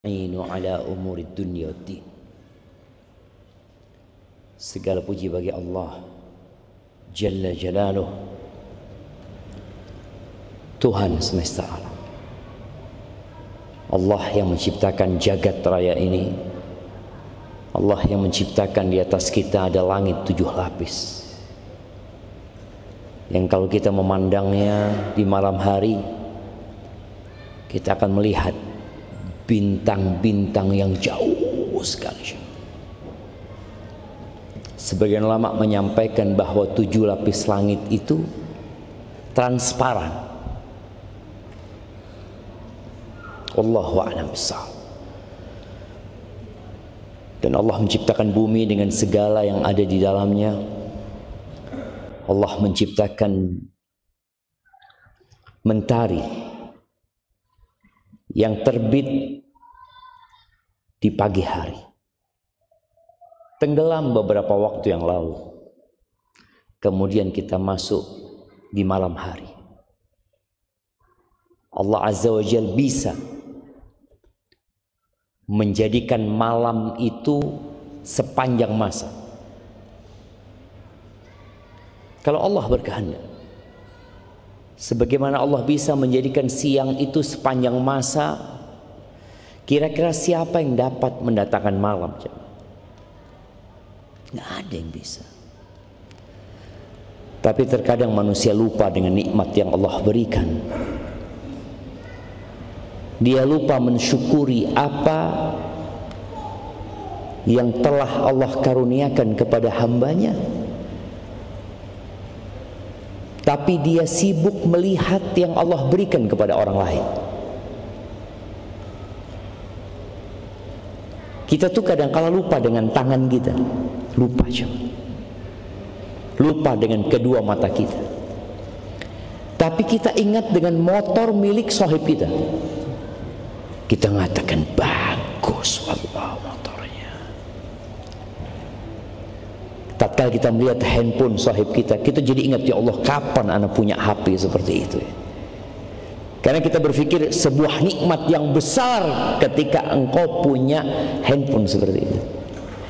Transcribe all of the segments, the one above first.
Ala umuri dunya waddin. Segala puji bagi Allah Jalla Jalaluh, Tuhan semesta alam. Allah yang menciptakan jagat raya ini, Allah yang menciptakan di atas kita ada langit 7 lapis, yang kalau kita memandangnya di malam hari, kita akan melihat bintang-bintang yang jauh sekali. Sebagian ulama menyampaikan bahwa 7 lapis langit itu transparan. Wallahu a'lam bishawab. Dan Allah menciptakan bumi dengan segala yang ada di dalamnya. Allah menciptakan mentari yang terbit di pagi hari, tenggelam beberapa waktu yang lalu, kemudian kita masuk di malam hari. Allah Azza wa Jalla bisa menjadikan malam itu sepanjang masa kalau Allah berkehendak. Sebagaimana Allah bisa menjadikan siang itu sepanjang masa, kira-kira siapa yang dapat mendatangkan malam? Nggak ada yang bisa. Tapi terkadang manusia lupa dengan nikmat yang Allah berikan. Dia lupa mensyukuri apa yang telah Allah karuniakan kepada hambanya. Tapi dia sibuk melihat yang Allah berikan kepada orang lain. Kita tuh kadang-kala lupa dengan tangan kita, lupa aja, lupa dengan kedua mata kita. Tapi kita ingat dengan motor milik sahib kita. Kita mengatakan bagus, wallah motornya. Tatkala kita melihat handphone sahib kita, kita jadi ingat, ya Allah, kapan anak punya HP seperti itu ya? Karena kita berpikir sebuah nikmat yang besar ketika engkau punya handphone seperti itu,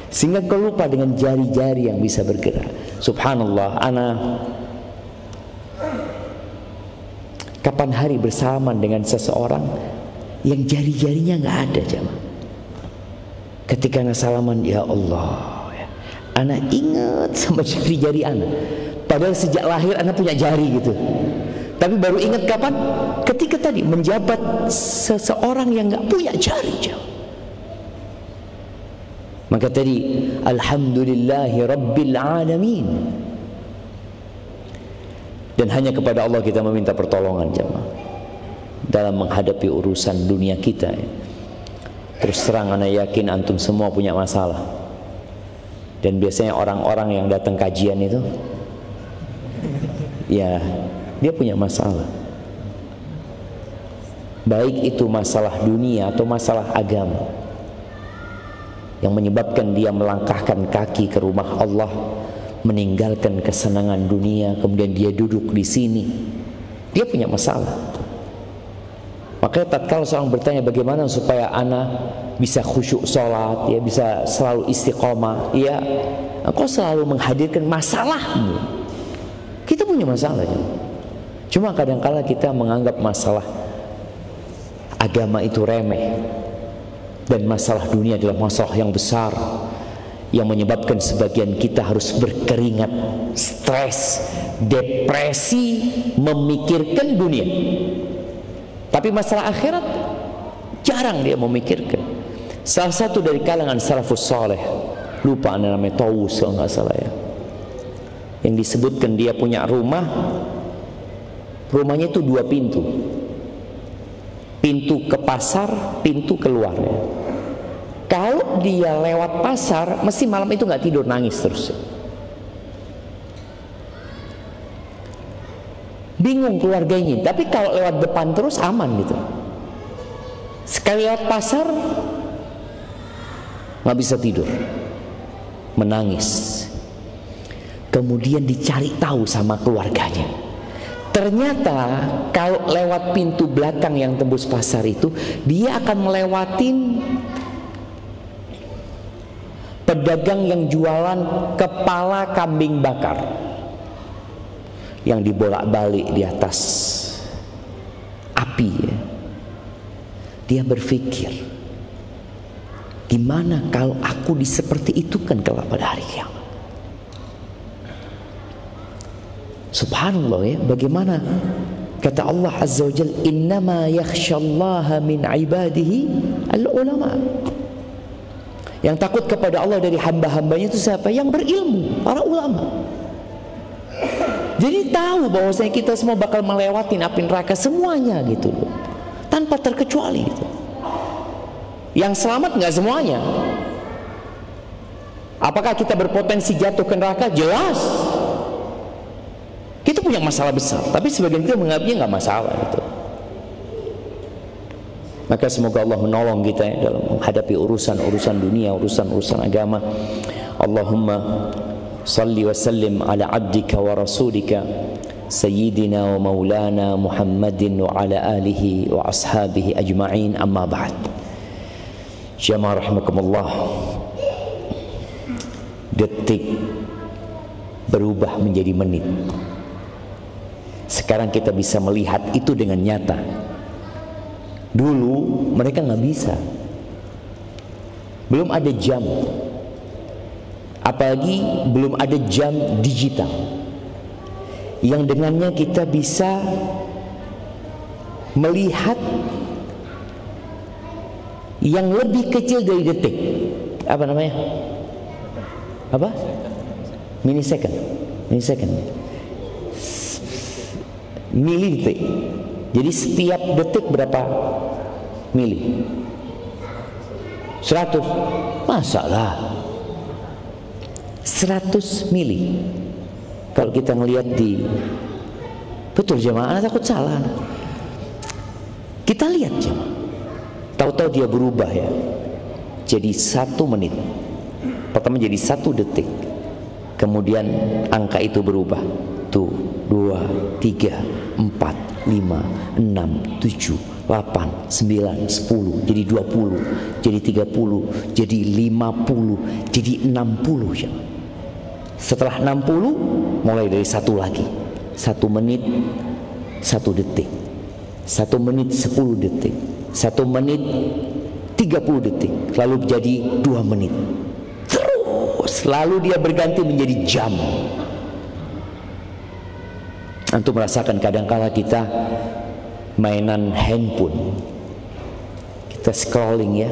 sehingga kau lupa dengan jari-jari yang bisa bergerak. Subhanallah, anak kapan hari bersalaman dengan seseorang yang jari-jarinya nggak ada, jemaah. Ketika anak salaman, ya Allah, anak ingat sama jari-jari anak. Padahal sejak lahir anak punya jari gitu. Tapi baru ingat kapan? Ketika tadi menjabat seseorang yang nggak punya jari. Maka tadi alhamdulillahi rabbil alamin. Dan hanya kepada Allah kita meminta pertolongan, jemaah, dalam menghadapi urusan dunia kita. Terus terang, anak yakin antum semua punya masalah. Dan biasanya orang-orang yang datang kajian itu, ya, dia punya masalah. Baik itu masalah dunia atau masalah agama, yang menyebabkan dia melangkahkan kaki ke rumah Allah, meninggalkan kesenangan dunia, kemudian dia duduk di sini. Dia punya masalah. Makanya tatkala seorang bertanya bagaimana supaya anak bisa khusyuk sholat, ya, bisa selalu istiqomah, ya, engkau selalu menghadirkan masalahmu. Kita punya masalah, ya. Cuma kadang-kala kita menganggap masalah agama itu remeh, dan masalah dunia adalah masalah yang besar, yang menyebabkan sebagian kita harus berkeringat, stres, depresi, memikirkan dunia. Tapi masalah akhirat jarang dia memikirkan. Salah satu dari kalangan salafus saleh, lupa namanya, Tawus kalau nggak salah ya, yang disebutkan dia punya rumahnya itu 2 pintu, pintu ke pasar, pintu keluarnya. Kalau dia lewat pasar, mesti malam itu nggak tidur, nangis terus. Bingung keluarganya. Tapi kalau lewat depan terus aman gitu. Sekali lewat pasar nggak bisa tidur, menangis. Kemudian dicari tahu sama keluarganya, Ternyata kalau lewat pintu belakang yang tembus pasar itu, dia akan melewatin pedagang yang jualan kepala kambing bakar yang dibolak-balik di atas api ya. Dia berpikir, gimana kalau aku seperti itu kan kelak pada hari kiamat. Subhanallah ya, bagaimana kata Allah Azza wa Jalla, innama yakhshallaha min ibadihi al-ulama. Yang takut kepada Allah dari hamba-hambanya itu siapa? Yang berilmu, para ulama. Jadi tahu bahwasanya kita semua bakal melewati api neraka semuanya gitu loh, tanpa terkecuali gitu. Yang selamat nggak semuanya. Apakah kita berpotensi jatuh ke neraka? Jelas. Kita punya masalah besar, tapi sebagian kita menganggapnya nggak masalah gitu. Maka semoga Allah menolong kita ya, dalam menghadapi urusan-urusan dunia, urusan-urusan agama. Allahumma salli wa sallim ala abdika wa rasulika sayyidina wa maulana Muhammadin wa ala alihi wa ashabihi ajma'in, amma ba'd. Jamaah rahimakumullah, detik berubah menjadi menit. Sekarang kita bisa melihat itu dengan nyata. Dulu mereka nggak bisa, belum ada jam, apalagi belum ada jam digital yang dengannya kita bisa melihat yang lebih kecil dari detik. Apa namanya? Apa? Milisecond. Milidetik. Jadi setiap detik berapa mili? 100. Masalah 100 mili. Kalau kita ngelihat di, betul jemaah, anak takut salah. Kita lihat jemaah, tahu-tahu dia berubah ya, jadi 1 menit. Pertama jadi 1 detik, kemudian angka itu berubah. Tuh 2, 3, 4, 5, 6, 7, 8, 9, 10, jadi 20, jadi 30, jadi 50, jadi 60 ya. Setelah 60 mulai dari 1 lagi, 1 menit 1 detik, 1 menit 10 detik, 1 menit 30 detik, lalu jadi 2 menit. Terus lalu dia berganti menjadi jam. Antum merasakan kadangkala kita mainan handphone, kita scrolling ya,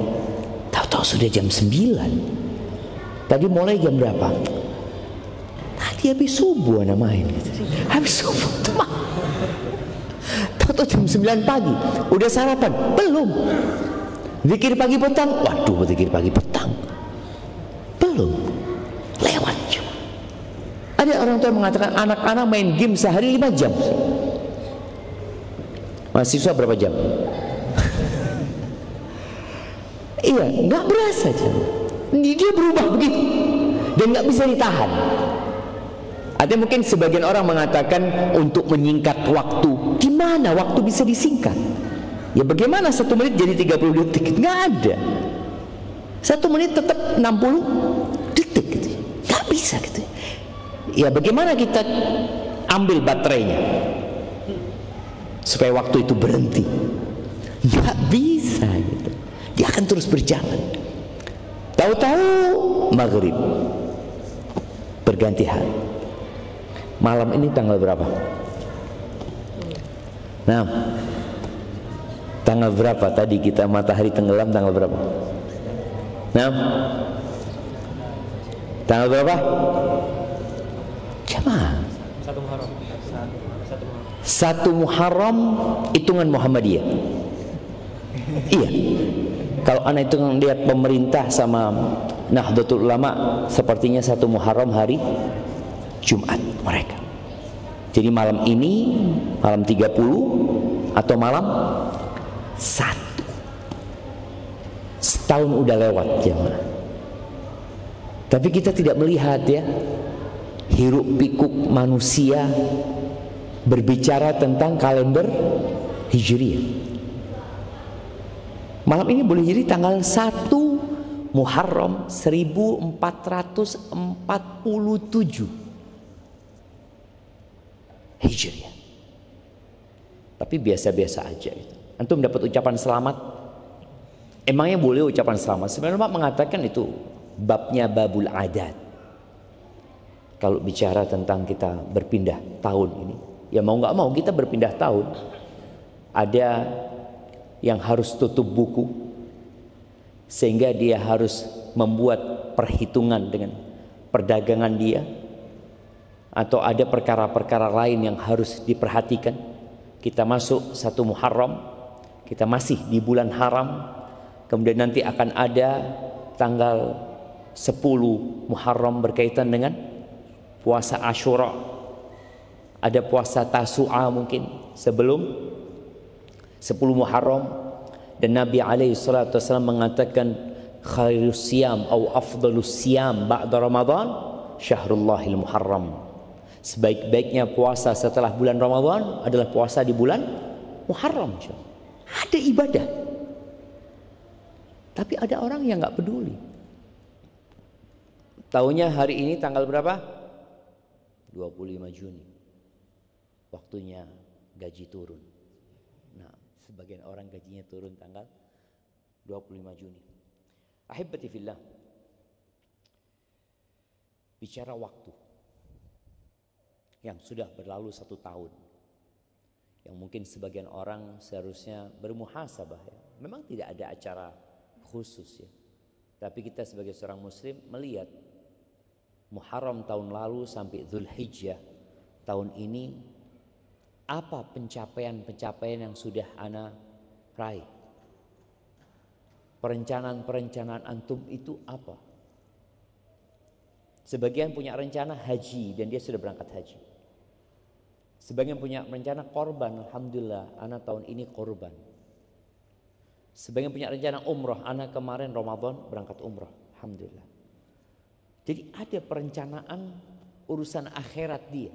tahu-tahu sudah jam 9. Tadi mulai jam berapa? Tadi habis subuh anak main gitu. Habis subuh tuh mah, tahu-tahu jam 9 pagi. Udah sarapan? Belum. Zikir pagi petang? Waduh, zikir pagi petang belum. Lewat jam. Ada orang tua mengatakan anak-anak main game sehari 5 jam. Mahasiswa berapa jam? Iya, nggak berasa jam. Dia berubah begitu dan nggak bisa ditahan. Ada mungkin sebagian orang mengatakan untuk menyingkat waktu. Gimana waktu bisa disingkat? Ya bagaimana 1 menit jadi 30 detik? Nggak ada. 1 menit tetap 60 detik gitu. Nggak bisa gitu. Ya bagaimana kita ambil baterainya supaya waktu itu berhenti? Nggak bisa gitu. Dia akan terus berjalan. Tahu-tahu maghrib, berganti hari. Malam ini tanggal berapa? Nah, tanggal berapa tadi kita matahari tenggelam, tanggal berapa? Nah, tanggal berapa? Jemaah 1 Muharram hitungan Muhammadiyah. Iya. Kalau anak itu lihat pemerintah sama Nahdlatul Ulama, sepertinya 1 Muharram hari Jumat mereka. Jadi malam ini malam 30 atau malam 1. Setahun udah lewat jemaah. Tapi kita tidak melihat ya, hiruk pikuk manusia berbicara tentang kalender Hijriah. Malam ini boleh jadi tanggal 1 Muharram 1447 Hijriah. Tapi biasa-biasa aja itu. Antum dapat ucapan selamat? Emangnya boleh ucapan selamat? Sebenarnya Pak mengatakan itu babnya babul adat. Kalau bicara tentang kita berpindah tahun ini, ya mau nggak mau kita berpindah tahun. Ada yang harus tutup buku, sehingga dia harus membuat perhitungan dengan perdagangan dia, atau ada perkara-perkara lain yang harus diperhatikan. Kita masuk 1 Muharram, kita masih di bulan haram, kemudian nanti akan ada tanggal 10 Muharram berkaitan dengan puasa Asyura, ada puasa Tasu'a mungkin sebelum 10 Muharram, dan Nabi alaihi salatu wasallam mengatakan khairus siyam atau afdalus siyam ba'da Ramadan syahrullahil Muharram. Sebaik-baiknya puasa setelah bulan Ramadan adalah puasa di bulan Muharram. Ada ibadah. Tapi ada orang yang nggak peduli. Taunya hari ini tanggal berapa? 25 Juni. Waktunya gaji turun. Nah, sebagian orang gajinya turun tanggal 25 Juni. Ahibati fillah. Bicara waktu yang sudah berlalu 1 tahun, yang mungkin sebagian orang seharusnya bermuhasabah ya. Memang tidak ada acara khusus ya, tapi kita sebagai seorang muslim melihat Muharram tahun lalu sampai Dzulhijjah tahun ini, apa pencapaian-pencapaian yang sudah ana raih? Perencanaan-perencanaan antum itu apa? Sebagian punya rencana haji dan dia sudah berangkat haji. Sebagian punya rencana korban, alhamdulillah anak tahun ini korban. Sebagian punya rencana umroh, anak kemarin Ramadan berangkat umroh, alhamdulillah. Jadi ada perencanaan urusan akhirat dia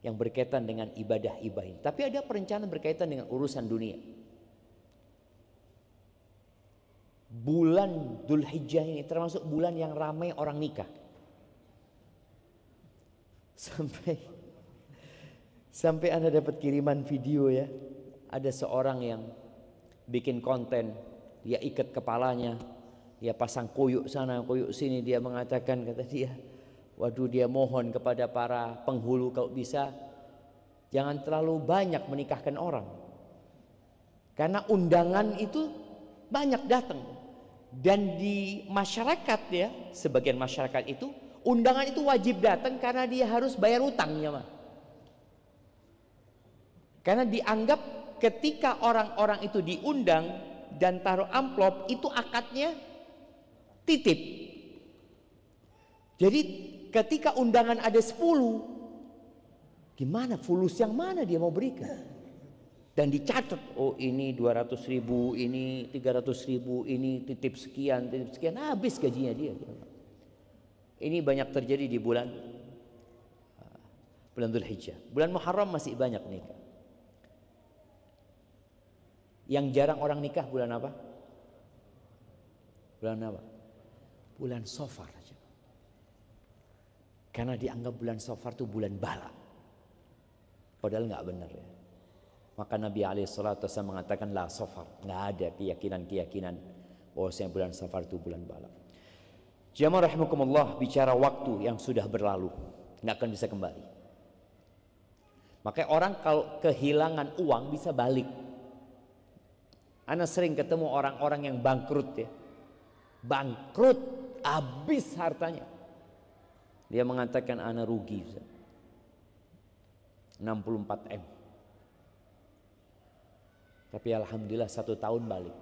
yang berkaitan dengan ibadah-ibadah ini. Tapi ada perencanaan berkaitan dengan urusan dunia. Bulan Dzulhijjah ini termasuk bulan yang ramai orang nikah. Sampai Anda dapat kiriman video ya, ada seorang yang bikin konten, dia ikat kepalanya, dia pasang kuyuk sana kuyuk sini, dia mengatakan, kata dia, waduh, dia mohon kepada para penghulu kalau bisa jangan terlalu banyak menikahkan orang, karena undangan itu banyak datang. Dan di masyarakat ya, sebagian masyarakat itu undangan itu wajib datang karena dia harus bayar utangnya mah. Karena dianggap ketika orang-orang itu diundang dan taruh amplop itu akadnya titip. Jadi ketika undangan ada 10, gimana fulus yang mana dia mau berikan? Dan dicatat, oh ini 200.000, ini 300.000, ini titip sekian, habis gajinya dia. Ini banyak terjadi di bulan Dzulhijjah. Bulan Muharram masih banyak nikah. Yang jarang orang nikah bulan apa? Bulan apa? Bulan Safar aja. Karena dianggap bulan Safar itu bulan bala. Padahal nggak benar ya. Maka Nabi alaihissalatu wasallam mengatakan la safar, nggak ada keyakinan bahwasanya bulan Safar itu bulan bala. Jamaah rahimakumullah, bicara waktu yang sudah berlalu nggak akan bisa kembali. Makanya orang kalau kehilangan uang bisa balik. Ana sering ketemu orang-orang yang bangkrut ya, bangkrut habis hartanya. Dia mengatakan ana rugi 64 M. Tapi alhamdulillah 1 tahun balik.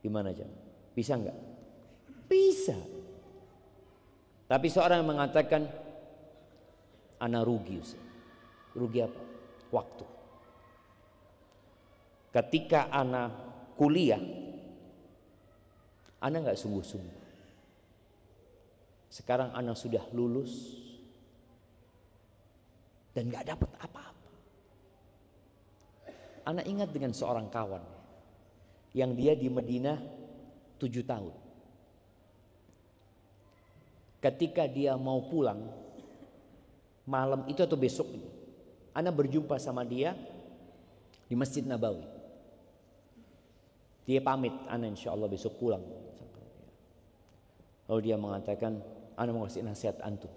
Gimana jam? Bisa enggak? Bisa. Tapi seorang yang mengatakan ana rugi. Rugi apa? Waktu. Ketika ana kuliah, ana enggak sungguh-sungguh. Sekarang ana sudah lulus. dan nggak dapat apa-apa. Ana ingat dengan seorang kawan yang dia di Madinah 7 tahun. Ketika dia mau pulang malam itu atau besoknya, ana berjumpa sama dia di Masjid Nabawi. Dia pamit, ana insya Allah besok pulang. Lalu dia mengatakan, ana mau kasih nasihat antum.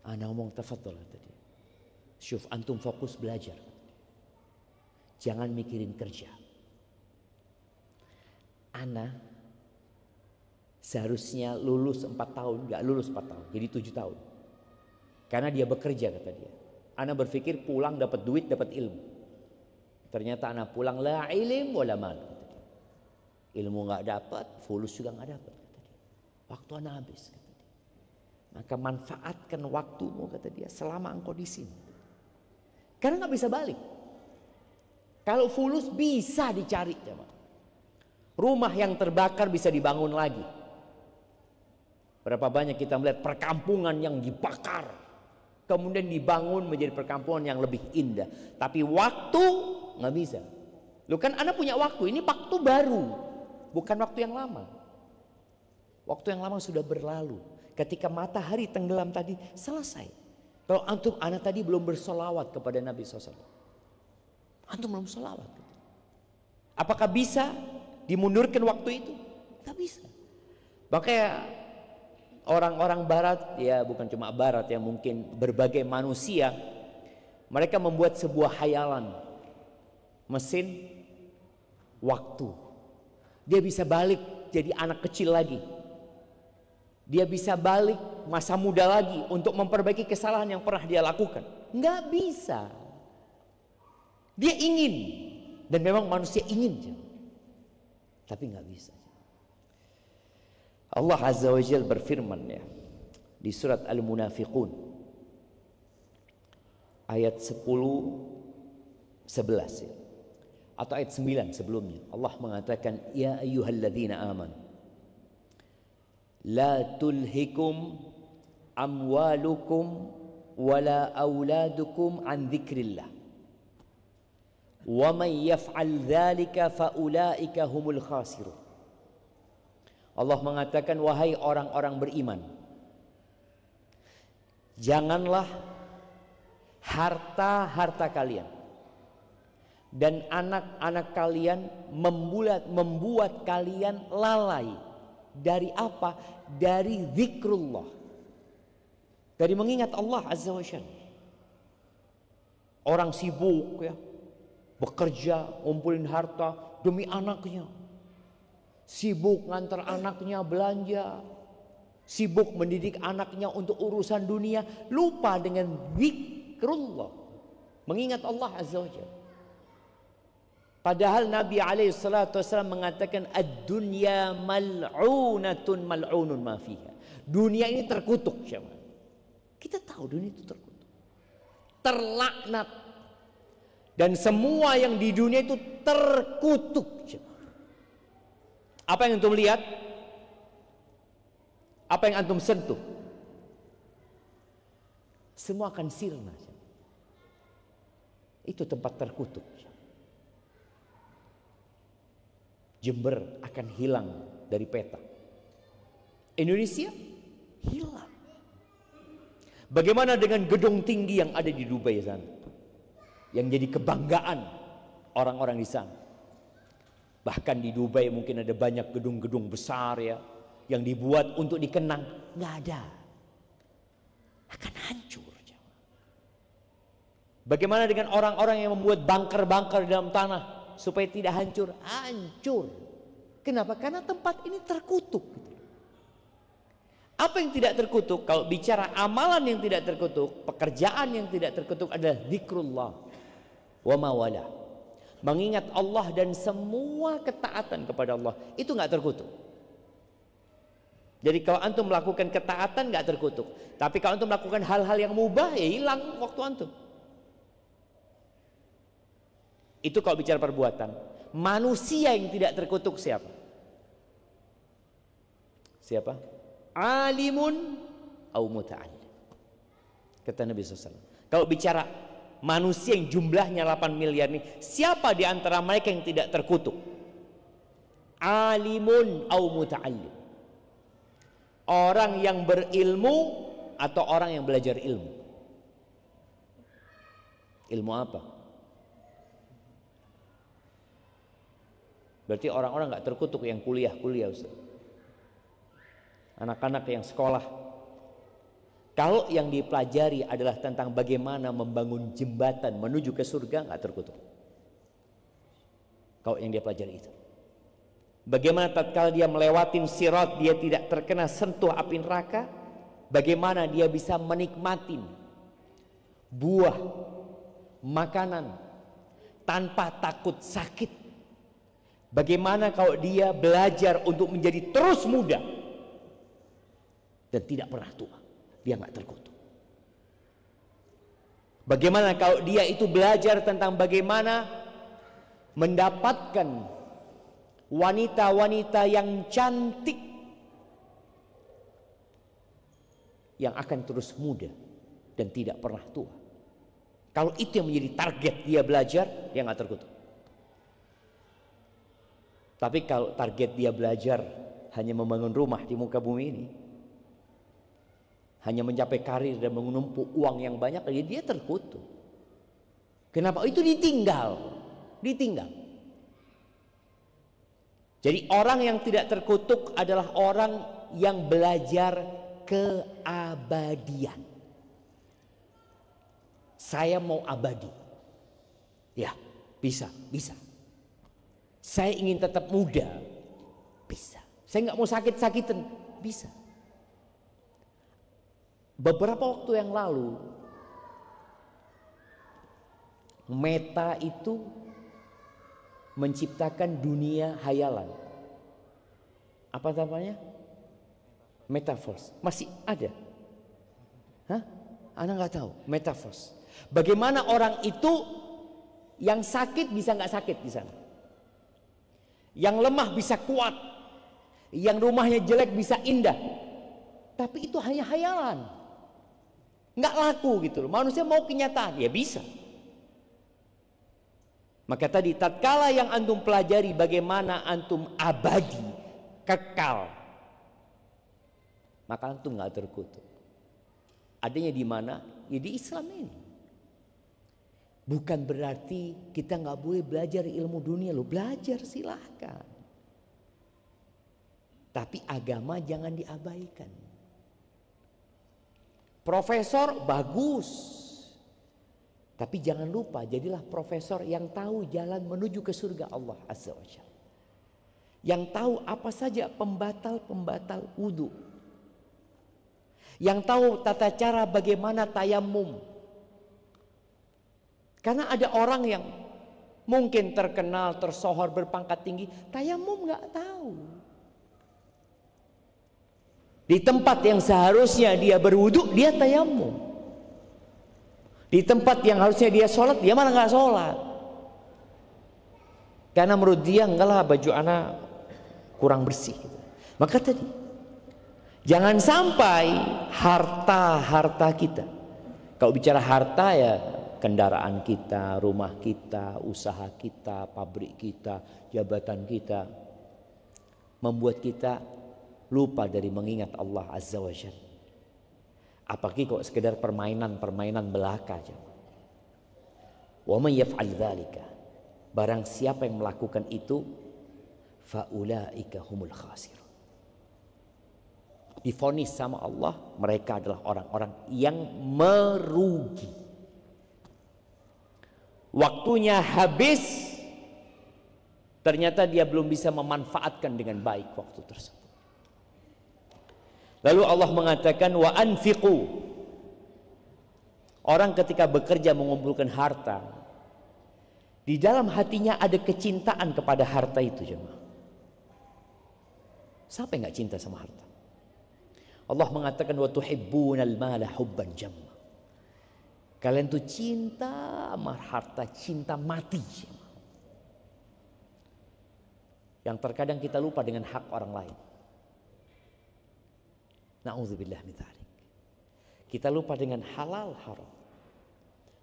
Ana ngomong, tafadhol tadi. Syuf, antum fokus belajar. Jangan mikirin kerja. Ana seharusnya lulus 4 tahun, nggak lulus 4 tahun, jadi 7 tahun. Karena dia bekerja, kata dia. Ana berpikir pulang dapat duit, dapat ilmu. Ternyata ana pulang la ilim wala mal. Ilmu nggak dapat, fulus juga nggak dapat, kata dia. Waktu ana habis, kata dia. Maka manfaatkan waktumu, kata dia, selama engkau di sini. Karena nggak bisa balik. Kalau fulus bisa dicari, jemaah. Rumah yang terbakar bisa dibangun lagi. Berapa banyak kita melihat perkampungan yang dibakar, kemudian dibangun menjadi perkampungan yang lebih indah. Tapi waktu nggak bisa. Lu kan anak punya waktu, ini waktu baru, bukan waktu yang lama. Waktu yang lama sudah berlalu. Ketika matahari tenggelam tadi selesai. Kalau antum anak tadi belum bersolawat kepada Nabi SAW, antum belum solawat. Apakah bisa dimundurkan waktu itu? Nggak bisa. Makanya orang-orang barat, ya bukan cuma barat ya, mungkin berbagai manusia, mereka membuat sebuah hayalan, mesin waktu. Dia bisa balik jadi anak kecil lagi. Dia bisa balik masa muda lagi untuk memperbaiki kesalahan yang pernah dia lakukan. Nggak bisa. Dia ingin, dan memang manusia ingin, tapi nggak bisa. Allah Azza wa Jalla berfirman ya di surat Al-Munafiqun ayat 10-11 ya, atau ayat 9 sebelumnya. Allah mengatakan, ya ayyuhalladzina amanu la tulhikum amwalukum wala auladukum an dzikrillah wa man yaf'al dzalika fa ulaika humul khasirun. Allah mengatakan, wahai orang-orang beriman, janganlah harta-harta kalian dan anak-anak kalian membuat kalian lalai dari apa? Dari zikrullah, dari mengingat Allah Azza wa Jalla. Orang sibuk ya, bekerja, ngumpulin harta demi anaknya, sibuk ngantar anaknya belanja, sibuk mendidik anaknya untuk urusan dunia, lupa dengan zikrullah, mengingat Allah Azza wa Jalla. Padahal Nabi SAW mengatakan, ad-dunya mal'unatun mal'unun ma fiha. Dunia ini terkutuk, jemaah. Kita tahu dunia itu terkutuk, terlaknat, dan semua yang di dunia itu terkutuk, jemaah. Apa yang antum lihat? Apa yang antum sentuh? Semua akan sirna. Itu tempat terkutuk. Jember akan hilang dari peta. Indonesia hilang. Bagaimana dengan gedung tinggi yang ada di Dubai sana, yang jadi kebanggaan orang-orang di sana? Bahkan di Dubai mungkin ada banyak gedung-gedung besar ya, yang dibuat untuk dikenang. Nggak ada, akan hancur. Bagaimana dengan orang-orang yang membuat bunker-bunker di dalam tanah supaya tidak hancur? Hancur. Kenapa? Karena tempat ini terkutuk. Apa yang tidak terkutuk? Kalau bicara amalan yang tidak terkutuk, pekerjaan yang tidak terkutuk adalah zikrullah wa mawala, mengingat Allah dan semua ketaatan kepada Allah, itu nggak terkutuk. Jadi kalau antum melakukan ketaatan nggak terkutuk, tapi kalau antum melakukan hal-hal yang mubah, ya hilang waktu antum. Itu kalau bicara perbuatan. Manusia yang tidak terkutuk siapa? Siapa? Alimun au muta'allim. Kata Nabi SAW. Kalau bicara manusia yang jumlahnya 8 miliar nih, siapa di antara mereka yang tidak terkutuk? Alimun au muta'allim. Orang yang berilmu atau orang yang belajar ilmu. Ilmu apa? Berarti orang-orang gak terkutuk yang kuliah Ustaz. Anak-anak yang sekolah, kalau yang dipelajari adalah tentang bagaimana membangun jembatan menuju ke surga, gak terkutuk. Kalau yang dia pelajari itu, bagaimana tatkala dia melewatin sirat, dia tidak terkena sentuh api neraka, bagaimana dia bisa menikmati buah makanan tanpa takut sakit, bagaimana kalau dia belajar untuk menjadi terus muda dan tidak pernah tua, dia nggak terkutuk. Bagaimana kalau dia itu belajar tentang bagaimana mendapatkan wanita-wanita yang cantik yang akan terus muda dan tidak pernah tua. Kalau itu yang menjadi target dia belajar, dia nggak terkutuk. Tapi kalau target dia belajar hanya membangun rumah di muka bumi ini, hanya mencapai karir dan menumpuk uang yang banyak, dia terkutuk. Kenapa? Itu ditinggal. Jadi orang yang tidak terkutuk adalah orang yang belajar keabadian. Saya mau abadi. Ya, bisa. Saya ingin tetap muda. Bisa. Saya nggak mau sakit-sakitan. Bisa. Beberapa waktu yang lalu, Meta itu menciptakan dunia hayalan. Apa namanya? Metaverse. Masih ada? Hah? Anda nggak tahu? Metaverse. Bagaimana orang itu yang sakit bisa nggak sakit di sana? Yang lemah bisa kuat, yang rumahnya jelek bisa indah. Tapi itu hanya hayalan. Nggak laku gitu loh. Manusia mau kenyataan, ya bisa. Maka tadi tatkala yang antum pelajari bagaimana antum abadi, kekal, maka antum nggak terkutuk. Adanya di mana? Ya di Islam ini. Bukan berarti kita nggak boleh belajar ilmu dunia loh. Belajar silahkan. Tapi agama jangan diabaikan. Profesor bagus, tapi jangan lupa jadilah profesor yang tahu jalan menuju ke surga Allah Azza wa Jalla. Yang tahu apa saja pembatal-pembatal wudu. Yang tahu tata cara bagaimana tayamum. Karena ada orang yang mungkin terkenal, tersohor, berpangkat tinggi, tayamum nggak tahu. Di tempat yang seharusnya dia berwudu, dia tayamum. Di tempat yang harusnya dia sholat, dia malah nggak sholat. Karena menurut dia enggak lah, baju anak kurang bersih. Maka tadi jangan sampai harta kita. Kalau bicara harta ya kendaraan kita, rumah kita, usaha kita, pabrik kita, jabatan kita, membuat kita lupa dari mengingat Allah Azza wa Jalla. Apalagi kok sekedar permainan belaka aja. Wa may yaf'al dzalika, barang siapa yang melakukan itu, faulaika humul khasirun. Divonis sama Allah, mereka adalah orang-orang yang merugi. Waktunya habis, ternyata dia belum bisa memanfaatkan dengan baik waktu tersebut. Lalu Allah mengatakan wa anfiqu. Orang ketika bekerja mengumpulkan harta, di dalam hatinya ada kecintaan kepada harta itu, jemaah. Siapa yang enggak cinta sama harta? Allah mengatakan wa tuhibbunal mala hubban jamma. Kalian tuh cinta sama harta, cinta mati. Yang terkadang kita lupa dengan hak orang lain. Na'udzubillah min dzalik. Kita lupa dengan halal haram.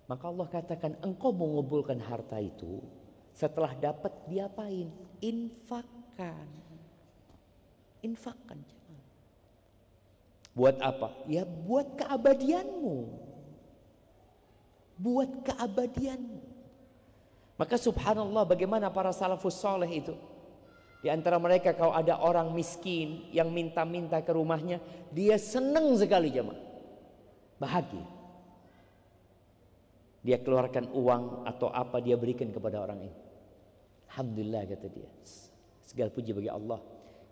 Maka Allah katakan, engkau mengumpulkan harta itu, setelah dapat diapain? Infakkan. Infakkan. Buat apa? Ya buat keabadianmu. Buat keabadianmu. Maka subhanallah, bagaimana para salafus soleh itu. Di antara mereka kalau ada orang miskin yang minta-minta ke rumahnya, dia senang sekali jemaah. Bahagia. Dia keluarkan uang atau apa dia berikan kepada orang ini. Alhamdulillah kata dia. Segala puji bagi Allah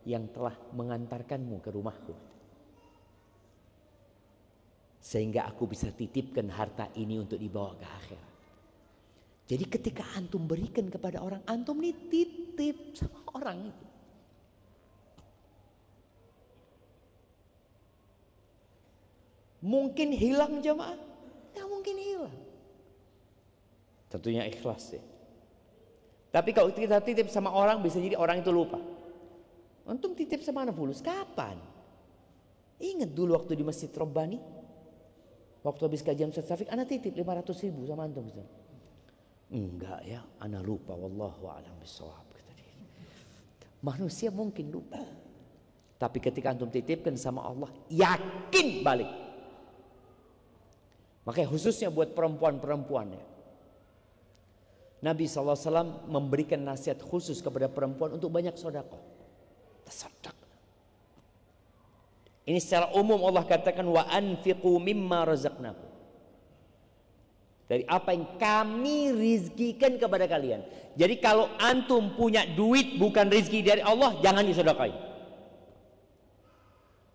yang telah mengantarkanmu ke rumahku. Sehingga aku bisa titipkan harta ini untuk dibawa ke akhirat. Jadi ketika antum berikan kepada orang, antum ini titip sama orang itu. Mungkin hilang jemaah? Ya mungkin hilang. Tentunya ikhlas ya. Tapi kalau kita titip sama orang, bisa jadi orang itu lupa. Antum titip sama anak fulus kapan? Ingat dulu waktu di Masjid Robbani, waktu habis kajian Ustaz Syafiq, anak titip 500.000 sama antum. Enggak ya, anak lupa. Wallahu a'lam bishawab, kata dia. Manusia mungkin lupa, tapi ketika antum titipkan sama Allah, yakin balik. Makanya khususnya buat perempuan-perempuan ya, Nabi SAW memberikan nasihat khusus kepada perempuan untuk banyak sedekah. Tasaddaq. Ini secara umum Allah katakan, wa anfiqu mimma razaqnakum. Dari apa yang kami rizkikan kepada kalian. Jadi kalau antum punya duit bukan rizki dari Allah, jangan disedekahin.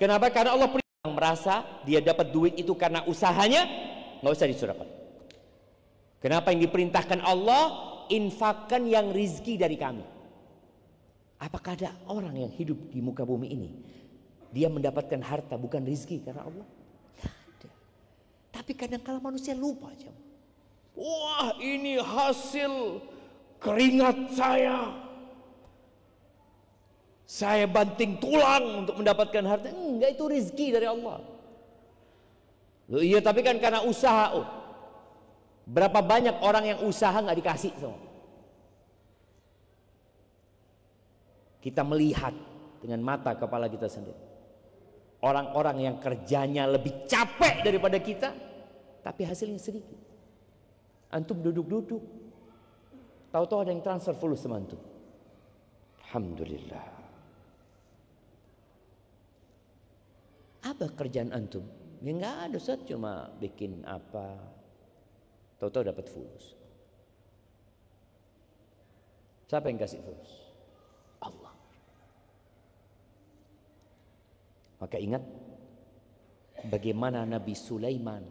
Kenapa? Karena Allah yang merasa dia dapat duit itu karena usahanya, nggak usah disedekahin. Kenapa yang diperintahkan Allah? Infakkan yang rizki dari kami. Apakah ada orang yang hidup di muka bumi ini, dia mendapatkan harta bukan rizki karena Allah? Tidak ada. Tapi kadang-kala manusia lupa aja. Wah, ini hasil keringat saya. Saya banting tulang untuk mendapatkan harta. Enggak, itu rizki dari Allah. Loh iya, tapi kan karena usaha. Oh, berapa banyak orang yang usaha nggak dikasih semua. Kita melihat dengan mata kepala kita sendiri. Orang-orang yang kerjanya lebih capek daripada kita, tapi hasilnya sedikit. Antum duduk-duduk, tahu-tahu ada yang transfer full sama antum. Alhamdulillah. Apa kerjaan antum? Ya nggak ada, Ustaz, cuma bikin apa. Tahu-tahu dapat fulus. Siapa yang kasih fulus? Allah. Maka ingat bagaimana Nabi Sulaiman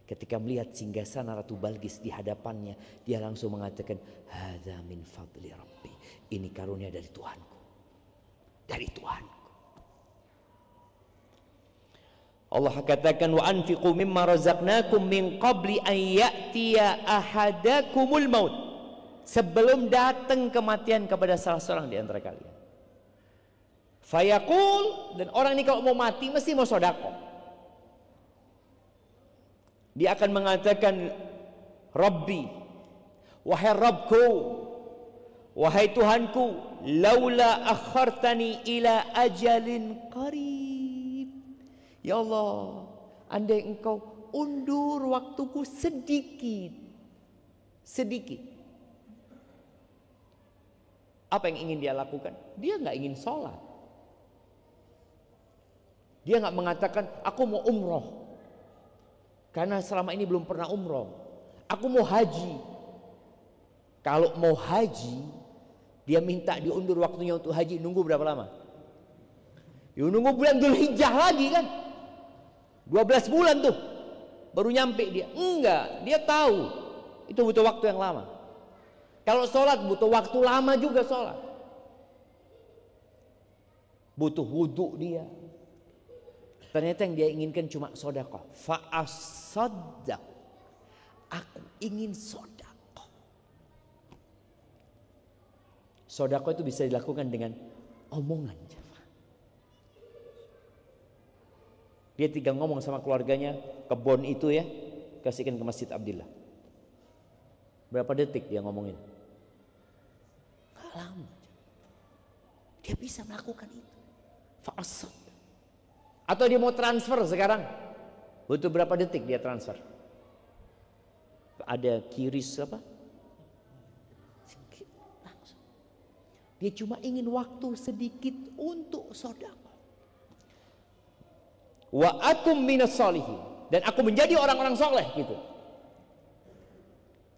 ketika melihat singgasana Ratu Balqis di hadapannya, dia langsung mengatakan, hadza min fadli Rabbi. Ini karunia dari Tuhanku. Dari Tuhanku. Allah katakan, wa anfiqu mimma razaqnakum min qabli an ya'tiya ahadakumul maut. Sebelum datang kematian kepada salah seorang di antara kalian. Fayaqul, dan orang ini kalau mau mati mesti mau sedekah. Dia akan mengatakan, Rabbi, wahai Rabbku, wahai Tuhanku, laula akhartani ila ajalin qarib. Ya Allah, andai engkau undur waktuku sedikit. Apa yang ingin dia lakukan? Dia nggak ingin sholat. Dia nggak mengatakan, aku mau umroh. Karena selama ini belum pernah umroh. Aku mau haji. Kalau mau haji, dia minta diundur waktunya untuk haji. Nunggu berapa lama? Ya nunggu bulan Dzulhijjah lagi kan. 12 bulan tuh baru nyampe dia. Enggak, dia tahu itu butuh waktu yang lama. Kalau sholat butuh waktu lama juga sholat. Butuh wudhu dia. Ternyata yang dia inginkan cuma sedekah. Fa'asaddaq. Aku ingin sedekah. Sedekah itu bisa dilakukan dengan omongan. Dia tinggal ngomong sama keluarganya, kebun itu ya, kasihkan ke Masjid Abdillah. Berapa detik dia ngomongin? Gak lama. Dia bisa melakukan itu. Fa'asad. Atau dia mau transfer sekarang, butuh berapa detik dia transfer? Ada kiris apa? Langsung. Dia cuma ingin waktu sedikit untuk sedekah. Wa akum minas solihin, dan aku menjadi orang-orang soleh gitu.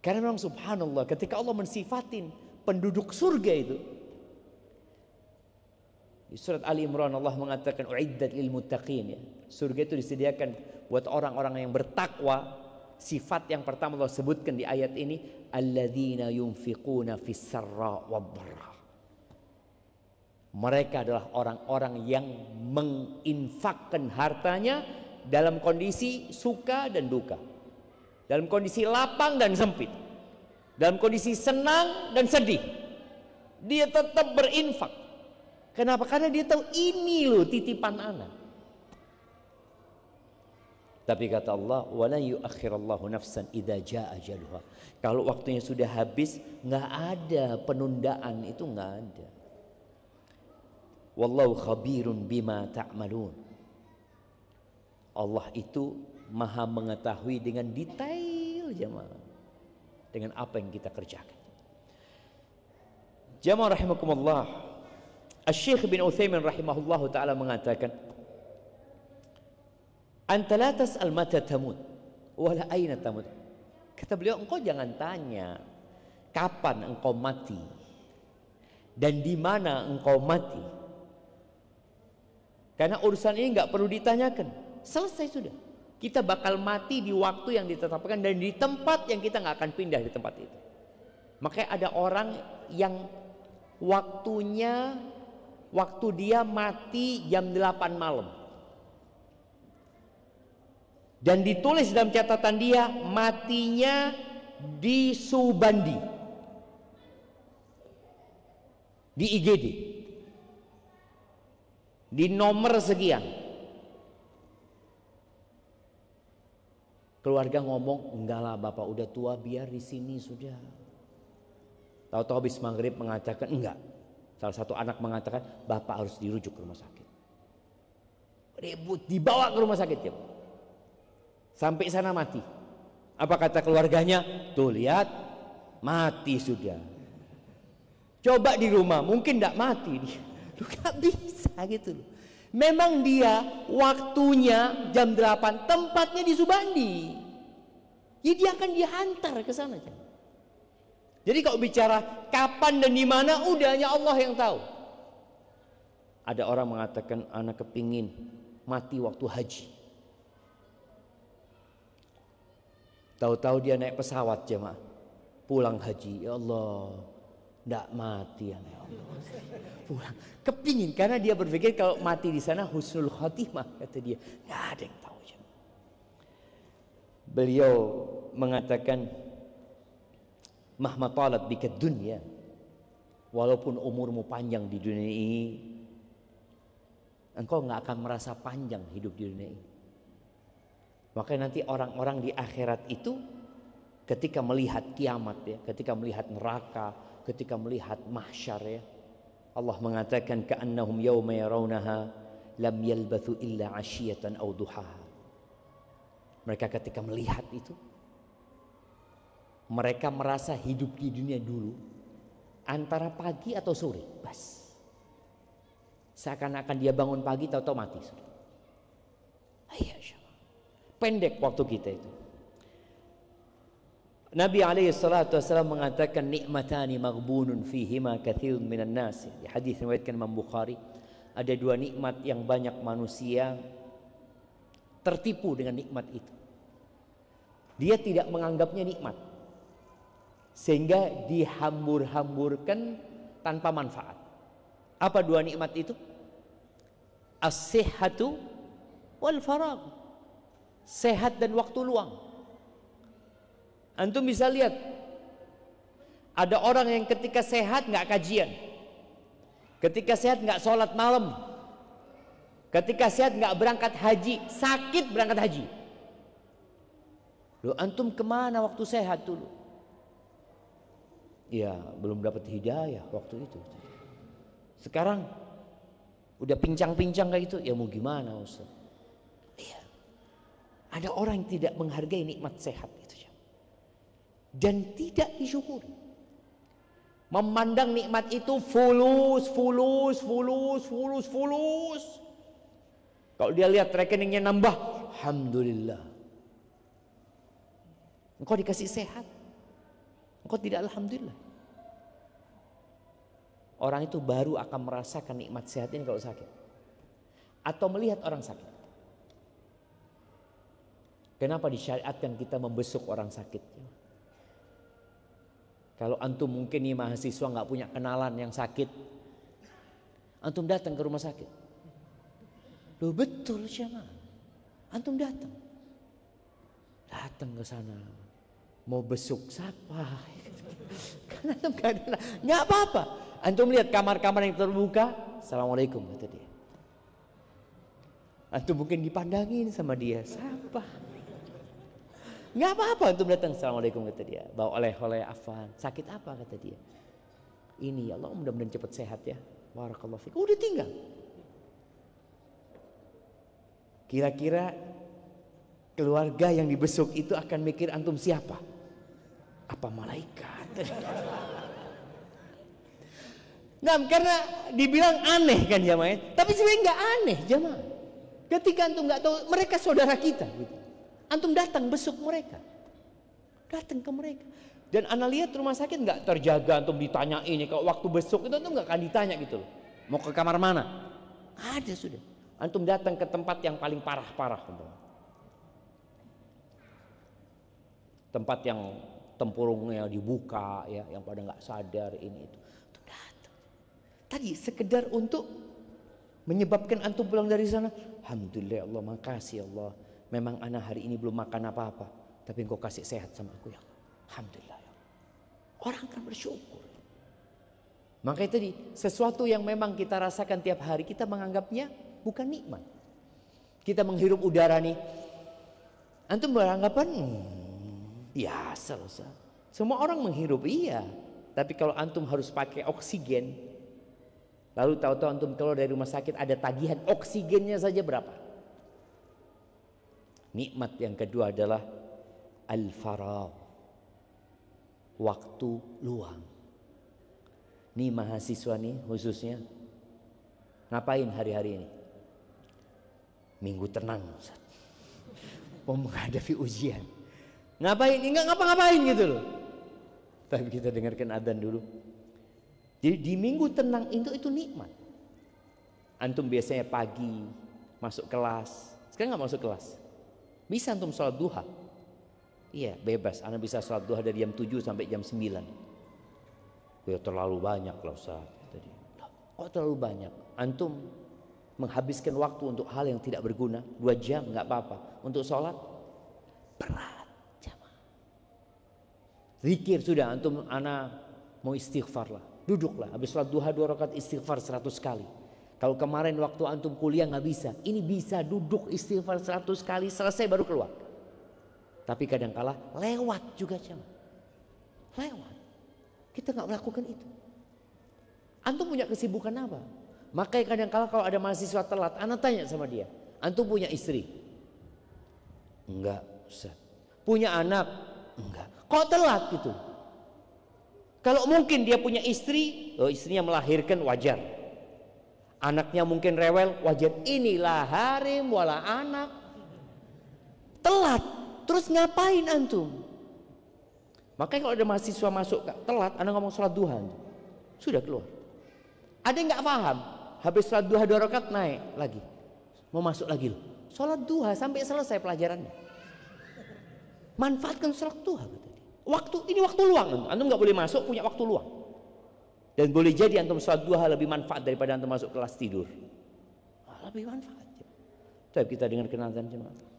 Karena memang subhanallah, ketika Allah mensifatin penduduk surga itu, di surat Ali Imran Allah mengatakan uiddat lil muttaqin ya. Surga itu disediakan buat orang-orang yang bertakwa. Sifat yang pertama Allah sebutkan di ayat ini, alladzina yunfiquna fis sarra wad dharra. Mereka adalah orang-orang yang menginfakkan hartanya dalam kondisi suka dan duka, dalam kondisi lapang dan sempit, dalam kondisi senang dan sedih. Dia tetap berinfak. Kenapa? Karena dia tahu ini loh titipan anak. Tapi kata Allah, wala yuakhirallahu nafsan idza jaa ajaluha. Kalau waktunya sudah habis, nggak ada penundaan, itu nggak ada. Wallahu khabirun bima ta'malun. Allah itu maha mengetahui dengan detail jemaah, dengan apa yang kita kerjakan. Jemaah rahimakumullah, Asy-Syaikh bin Utsaimin rahimahullahu taala mengatakan, anta la tas'al mata tamut wala aina tamut. Kata beliau, engkau jangan tanya kapan engkau mati dan di mana engkau mati, karena urusan ini nggak perlu ditanyakan, selesai sudah. Kita bakal mati di waktu yang ditetapkan dan di tempat yang kita nggak akan pindah di tempat itu. Makanya ada orang yang waktu dia mati jam 8 malam. Dan ditulis dalam catatan dia matinya di Subandi, di IGD, di nomor sekian. Keluarga ngomong, enggak lah bapak udah tua, biar di sini sudah. Tahu-tahu habis maghrib mengatakan enggak. Salah satu anak mengatakan bapak harus dirujuk ke rumah sakit. Ribut, dibawa ke rumah sakit ya. Sampai sana mati. Apa kata keluarganya? Tuh lihat, mati sudah. Coba di rumah, mungkin tidak mati dia. Lu gak bisa gitu loh. Memang dia waktunya jam 8, tempatnya di Subandi. Jadi dia akan dihantar ke sana. Jadi kalau bicara kapan dan di mana, udah hanya Allah yang tahu. Ada orang mengatakan, anak kepingin mati waktu haji. Tahu-tahu dia naik pesawat jemaah, pulang haji, ya Allah, ndak mati ya Allah, pulang. Kepingin karena dia berpikir kalau mati di sana husnul khotimah, kata dia. Nggak ada yang tahu jemaah. Beliau mengatakan, mahma talat bika dunya, walaupun umurmu panjang di dunia ini, engkau nggak akan merasa panjang hidup di dunia ini. Makanya nanti orang-orang di akhirat itu ketika melihat kiamat ya, ketika melihat neraka, ketika melihat mahsyar ya, Allah mengatakan ka'annahum yawma yarawnaha lam yalbathu illa 'ashiyatan aw duhaha. Mereka ketika melihat itu, mereka merasa hidup di dunia dulu antara pagi atau sore, bas. Seakan-akan dia bangun pagi tahu-tahu mati. Pendek waktu kita itu. Nabi SAW mengatakan nikmatani maghbunun fihima katsirun minan nas. Di hadis riwayatkan Imam Bukhari, ada dua nikmat yang banyak manusia tertipu dengan nikmat itu. Dia tidak menganggapnya nikmat, sehingga dihambur-hamburkan tanpa manfaat. Apa dua nikmat itu? As-sihhatu wal faragh. Sehat dan waktu luang. Antum bisa lihat, ada orang yang ketika sehat nggak kajian, ketika sehat nggak sholat malam, Ketika sehat nggak berangkat haji, sakit berangkat haji. Loh, antum kemana waktu sehat dulu? Ya, belum dapat hidayah waktu itu. Sekarang udah pincang-pincang kayak gitu, ya mau gimana Ustaz? Iya. Ada orang yang tidak menghargai nikmat sehat itu, dan tidak disyukuri. Memandang nikmat itu fulus. Kalau dia lihat rekeningnya nambah, alhamdulillah. Engkau dikasih sehat, engkau tidak alhamdulillah. Orang itu baru akan merasakan nikmat sehat ini kalau sakit, atau melihat orang sakit. Kenapa disyariatkan kita membesuk orang sakit? Kalau antum mungkin nih mahasiswa nggak punya kenalan yang sakit, antum datang ke rumah sakit. Loh betul siapa? Antum datang ke sana, mau besuk siapa? Karena antum nggak apa-apa. Antum lihat kamar-kamar yang terbuka, assalamualaikum kata dia. Antum mungkin dipandangin sama dia, siapa? Nggak apa-apa antum datang, assalamualaikum kata dia. Bawa oleh-oleh afan. Sakit apa kata dia? Ini, ya Allah mudah-mudahan cepat sehat ya. Barakallahu fiik. Udah tinggal. Kira-kira keluarga yang dibesuk itu akan mikir antum siapa? Apa malaikat? Nah, karena dibilang aneh kan jamaah, tapi sebenarnya nggak aneh jamaah. Ketika antum nggak tahu mereka saudara kita, gitu. Antum datang besuk mereka, datang ke mereka. Dan ana lihat rumah sakit nggak terjaga, antum ditanya ini. Kalau waktu besuk itu antum nggak akan ditanya gitu loh. Mau ke kamar mana? Ada sudah. Antum datang ke tempat yang paling parah-parah, tempat yang tempurungnya dibuka, ya, yang pada nggak sadar ini itu. Antum datang. Tadi sekedar untuk menyebabkan antum pulang dari sana. Alhamdulillah Allah, makasih Allah. Memang ana hari ini belum makan apa-apa, tapi engkau kasih sehat sama aku ya Allah. Alhamdulillah ya Allah. Orang akan bersyukur. Makanya tadi sesuatu yang memang kita rasakan tiap hari, kita menganggapnya bukan nikmat. Kita menghirup udara nih, antum beranggapan biasa loh. Semua orang menghirup, iya. Tapi kalau antum harus pakai oksigen, lalu tahu-tahu antum keluar dari rumah sakit ada tagihan oksigennya saja berapa? Nikmat yang kedua adalah al-faragh, waktu luang. Nih mahasiswa nih khususnya, ngapain hari-hari ini? Minggu tenang, Ustaz. Mau menghadapi ujian. Ngapain? Enggak ngapa-ngapain gitu loh. Tapi kita dengarkan adzan dulu. Jadi di minggu tenang itu nikmat. Antum biasanya pagi masuk kelas, sekarang nggak masuk kelas. Bisa antum sholat duha. Iya, bebas. Anda bisa sholat duha dari jam 7 sampai jam 9. Ya terlalu banyak lah Ustaz. Tadi. Kok terlalu banyak? Antum menghabiskan waktu untuk hal yang tidak berguna 2 jam nggak apa-apa. Untuk sholat berat jamaah. Zikir sudah, antum mau istighfar lah. Duduklah, habis sholat duha 2 rakaat istighfar 100 kali. Kalau kemarin waktu antum kuliah nggak bisa, ini bisa duduk istighfar 100 kali, selesai baru keluar. Tapi kadangkala lewat juga jamaah. Lewat. Kita nggak melakukan itu. Antum punya kesibukan apa? Makanya kadangkala kalau ada mahasiswa telat, anak tanya sama dia, antum punya istri? Enggak, Ustaz. Punya anak? Enggak. Kok telat gitu? Kalau mungkin dia punya istri, istrinya melahirkan wajar. Anaknya mungkin rewel, wajar. Inilah harim wala anak. Telat. Terus ngapain antum? Makanya kalau ada mahasiswa masuk telat, anak ngomong sholat duha, sudah keluar. Ada yang nggak paham, habis sholat duha 2 rakaat naik lagi, mau masuk lagi loh. Sholat duha sampai selesai pelajarannya. Manfaatkan sholat duha kata dia. Ini waktu luang, antum nggak boleh masuk, punya waktu luang. Dan boleh jadi antum sholat duha lebih manfaat daripada antum masuk kelas tidur. Lebih manfaat. Tapi kita dengarkan azan jemaah.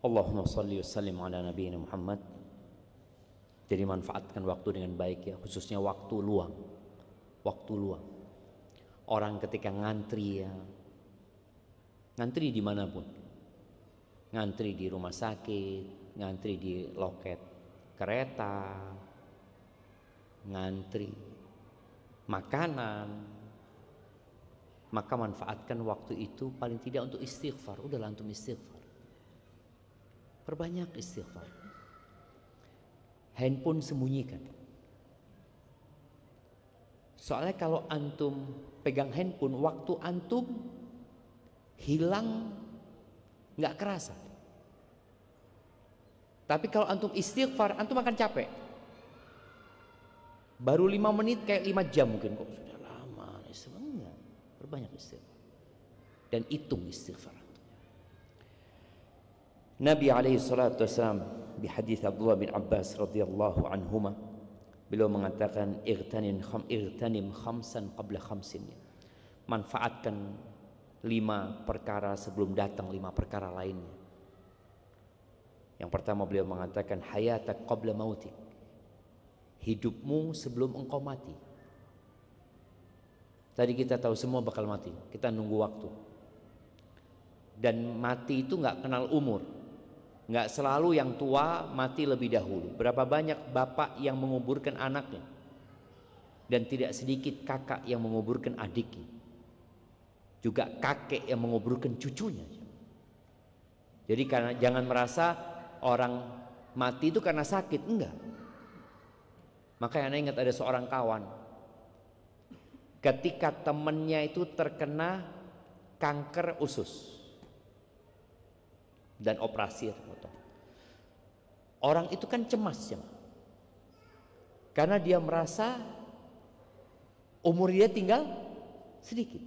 Allahumma salli wa sallim ala nabiyina Muhammad. Jadi manfaatkan waktu dengan baik ya, khususnya waktu luang. Waktu luang. Orang ketika ngantri ya, ngantri dimanapun. Ngantri di rumah sakit, ngantri di loket kereta, ngantri makanan, maka manfaatkan waktu itu paling tidak untuk istighfar. Udahlah antum istighfar. Perbanyak istighfar. Handphone sembunyikan. Soalnya kalau antum pegang handphone, waktu antum hilang nggak kerasa. Tapi kalau antum istighfar, antum akan capek. Baru 5 menit kayak 5 jam mungkin, kok sudah lama. Enggak. Perbanyak istighfar. Dan hitung istighfar. Nabi alaihi salatu wasallam di hadis Abdullah bin Abbas radhiyallahu anhuma, beliau mengatakan irtanim khamsan qabla khamsin. Manfaatkan 5 perkara sebelum datang 5 perkara lainnya. Yang pertama beliau mengatakan hayatak qabla mautik. Hidupmu sebelum engkau mati. Tadi kita tahu semua bakal mati, kita nunggu waktu. Dan mati itu nggak kenal umur. Nggak selalu yang tua mati lebih dahulu. Berapa banyak bapak yang menguburkan anaknya, dan tidak sedikit kakak yang menguburkan adiknya, juga kakek yang menguburkan cucunya. Jadi karena jangan merasa orang mati itu karena sakit, enggak. Makanya ingat ada seorang kawan, ketika temennya itu terkena kanker usus dan operasi terpotong. Orang itu kan cemas ya, karena dia merasa umur dia tinggal sedikit.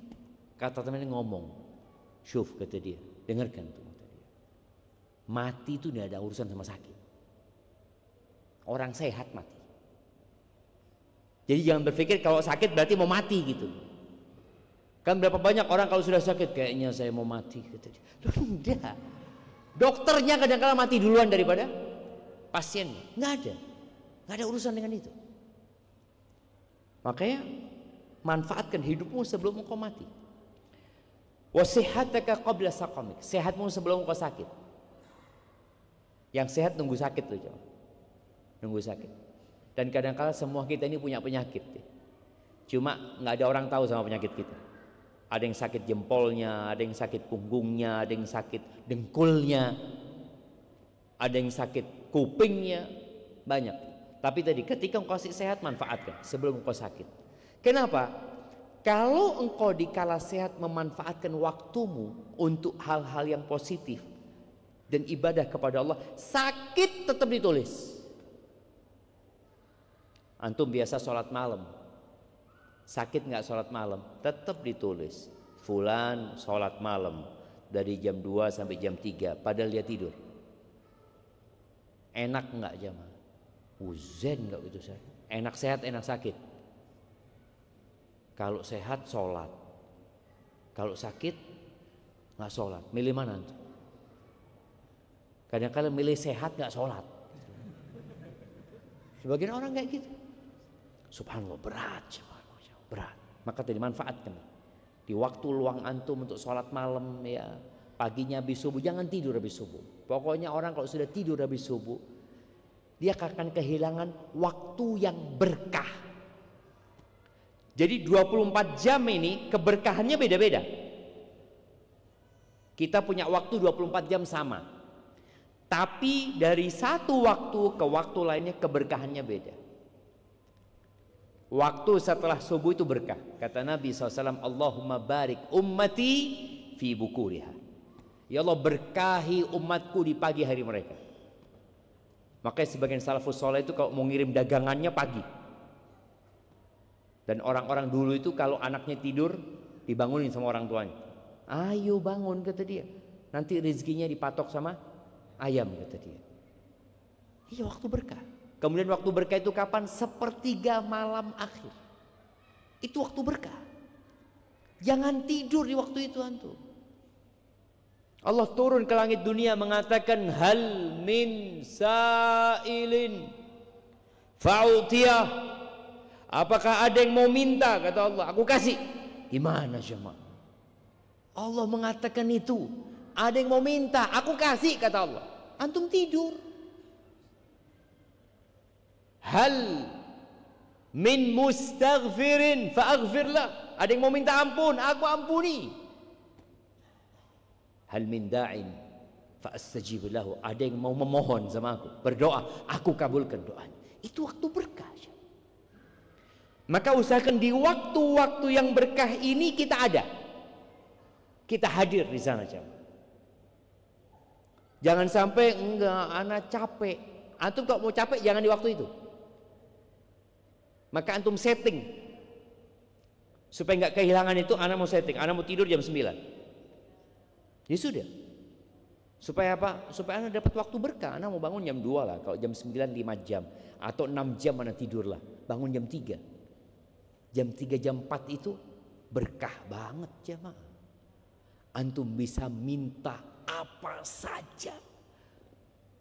Kata temannya ngomong, "Syuf," kata dia, dengarkan tuh kata dia. Mati itu tidak ada urusan sama sakit. Orang sehat mati. Jadi jangan berpikir kalau sakit berarti mau mati gitu. Kan berapa banyak orang kalau sudah sakit, kayaknya saya mau mati kata dia. Enggak. Dokternya kadang-kadang mati duluan daripada pasiennya. Nggak ada urusan dengan itu. Makanya manfaatkan hidupmu sebelum engkau mati. Wasihataka qabla saqamik. Sehatmu sebelum engkau sakit. Yang sehat nunggu sakit loh, coba. Nunggu sakit. Dan kadang-kadang semua kita ini punya penyakit. Cuma nggak ada orang tahu sama penyakit kita. Ada yang sakit jempolnya, ada yang sakit punggungnya, ada yang sakit dengkulnya, ada yang sakit kupingnya, banyak. Tapi tadi ketika engkau sehat, manfaatkan sebelum engkau sakit. Kenapa? Kalau engkau dikala sehat memanfaatkan waktumu untuk hal-hal yang positif dan ibadah kepada Allah, sakit tetap ditulis. Antum biasa sholat malam, sakit nggak sholat malam, tetap ditulis fulan sholat malam dari jam 2 sampai jam 3 padahal dia tidur. Enak nggak jamaah? Zen nggak gitu saya? Enak sehat, enak sakit. Kalau sehat sholat, kalau sakit nggak sholat. Milih mana tuh? Kadang-kadang milih sehat nggak sholat. Sebagian orang kayak gitu. Subhanallah, berat jemaah. Berat. Maka tadi manfaatkan di waktu luang antum untuk sholat malam ya, paginya habis subuh, jangan tidur habis subuh. Pokoknya orang kalau sudah tidur habis subuh, dia akan kehilangan waktu yang berkah. Jadi 24 jam ini keberkahannya beda-beda. Kita punya waktu 24 jam sama, tapi dari satu waktu ke waktu lainnya keberkahannya beda. Waktu setelah subuh itu berkah. Kata Nabi SAW, Allahumma barik ummati fi bukuriha. Ya Allah, berkahi umatku di pagi hari mereka. Makanya sebagian salafus soleh itu kalau mau ngirim dagangannya pagi. Dan orang-orang dulu itu kalau anaknya tidur dibangunin sama orang tuanya. Ayo bangun kata dia. Nanti rezekinya dipatok sama ayam kata dia. Iya, waktu berkah. Kemudian waktu berkah itu kapan? Sepertiga malam akhir. Itu waktu berkah. Jangan tidur di waktu itu antum. Allah turun ke langit dunia mengatakan, hal min sa'ilin fa'utiyah. Apakah ada yang mau minta? Kata Allah, aku kasih. Gimana jemaah? Allah mengatakan itu, ada yang mau minta, aku kasih, kata Allah. Antum tidur. Hal min mustaghfirin fa'aghfirlah. Ada yang mau minta ampun, aku ampuni. Hal min da'in fa'astajib lahu. Ada yang mau memohon sama aku, berdoa, aku kabulkan doanya. Itu waktu berkah. Maka usahakan di waktu-waktu yang berkah ini kita ada, kita hadir di sana. Jangan sampai enggak, anak capek. Antum kalau mau capek jangan di waktu itu. Maka antum setting supaya nggak kehilangan itu. Anak mau setting, anak mau tidur jam 9. Ya sudah. Supaya apa? Supaya anak dapat waktu berkah. Anak mau bangun jam 2 lah. Kalau jam 9 5 jam atau 6 jam anak tidur lah. Bangun jam 3. Jam 3 jam 4 itu berkah banget jemaah. Antum bisa minta apa saja.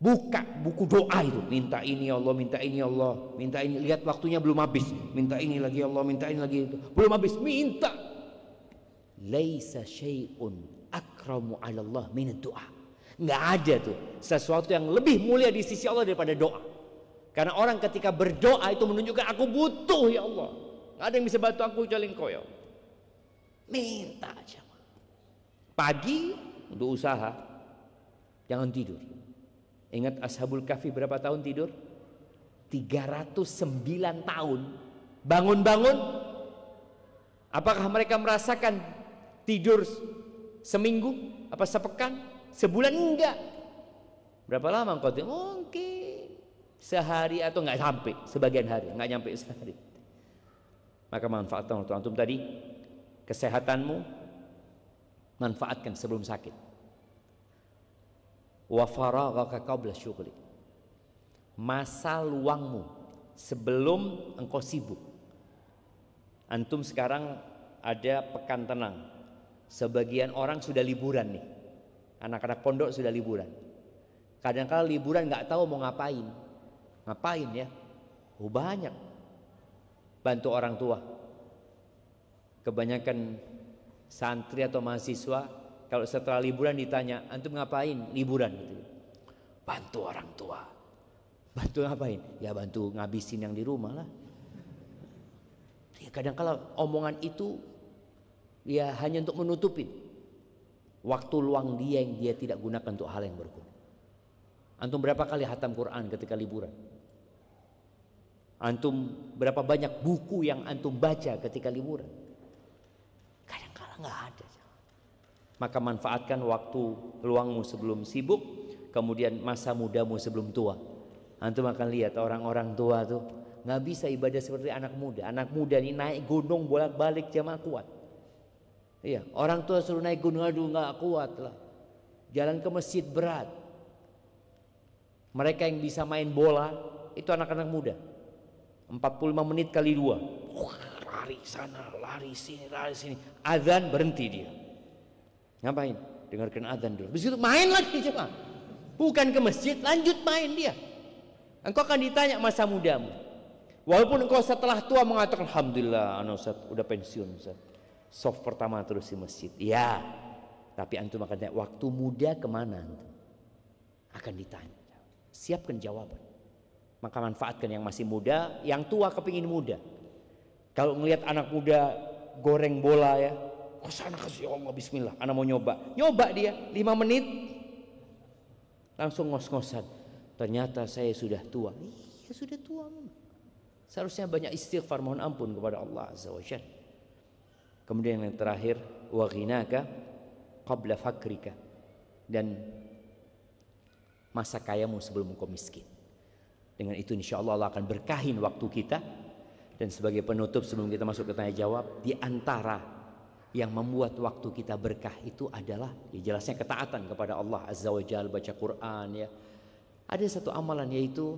Buka buku doa itu, minta ini ya Allah, minta ini ya Allah, minta ini. Lihat waktunya belum habis, minta ini lagi ya Allah, minta ini lagi, belum habis, minta. Laisa syai'un akramu 'ala Allah min doa. Enggak ada tuh sesuatu yang lebih mulia di sisi Allah daripada doa. Karena orang ketika berdoa itu menunjukkan, aku butuh ya Allah. Nggak ada yang bisa bantu aku kecuali Engkau ya Allah. Minta aja. Pagi untuk usaha, jangan tidur. Ingat Ashabul Kahfi berapa tahun tidur? 309 tahun. Bangun-bangun, apakah mereka merasakan tidur seminggu? Apa sepekan? Sebulan? Enggak. Berapa lama engkau tidur? Mungkin sehari atau nggak sampai sebagian hari, nggak nyampe sehari. Maka manfaatkan waktu antum tadi, kesehatanmu manfaatkan sebelum sakit. Wa faraghaka qabla syughli. Masa luangmu sebelum engkau sibuk. Antum sekarang ada pekan tenang. Sebagian orang sudah liburan nih. Anak-anak pondok sudah liburan. Kadang-kadang liburan nggak tahu mau ngapain. Ngapain ya? Oh banyak. Bantu orang tua. Kebanyakan santri atau mahasiswa kalau setelah liburan ditanya, antum ngapain liburan gitu. Bantu orang tua. Bantu ngapain? Ya bantu ngabisin yang di rumah lah. Ya kadang-kadang omongan itu ya hanya untuk menutupin waktu luang dia yang dia tidak gunakan untuk hal yang berguna. Antum berapa kali hatam Quran ketika liburan? Antum berapa banyak buku yang antum baca ketika liburan? Kadang-kadang nggak ada. Maka manfaatkan waktu luangmu sebelum sibuk, kemudian masa mudamu sebelum tua. Antum akan lihat orang-orang tua tuh nggak bisa ibadah seperti anak muda. Anak muda ini naik gunung bolak-balik jamaah kuat. Iya, orang tua suruh naik gunung, aduh nggak kuat lah. Jalan ke masjid berat. Mereka yang bisa main bola itu anak-anak muda. 45 menit kali 2. Lari sana, lari sini, lari sini. Azan berhenti dia. Ngapain? Dengarkan azan dulu. Habis itu main lagi coba. Bukan ke masjid, lanjut main dia. Engkau akan ditanya masa mudamu. Walaupun engkau setelah tua mengatakan, alhamdulillah, Ustaz udah pensiun Ustaz. Soft pertama terus di masjid. Ya. Tapi antum akan tanya, waktu muda kemana antum? Akan ditanya. Siapkan jawaban. Maka manfaatkan yang masih muda, yang tua kepingin muda. Kalau melihat anak muda goreng bola ya, ke sana kasih Allah bismillah, anak mau nyoba. Nyoba dia 5 menit langsung ngos-ngosan. Ternyata saya sudah tua. Iya sudah tua. Seharusnya banyak istighfar mohon ampun kepada Allah Azza wa Jalla. Kemudian yang terakhir, wa ghinaka qabla fakrika. Dan masa kayamu sebelum engkau miskin. Dengan itu insya Allah akan berkahin waktu kita. Dan sebagai penutup sebelum kita masuk ke tanya jawab, di antara yang membuat waktu kita berkah itu adalah ya jelasnya ketaatan kepada Allah Azza wa Jalla, baca Quran ya. Ada satu amalan yaitu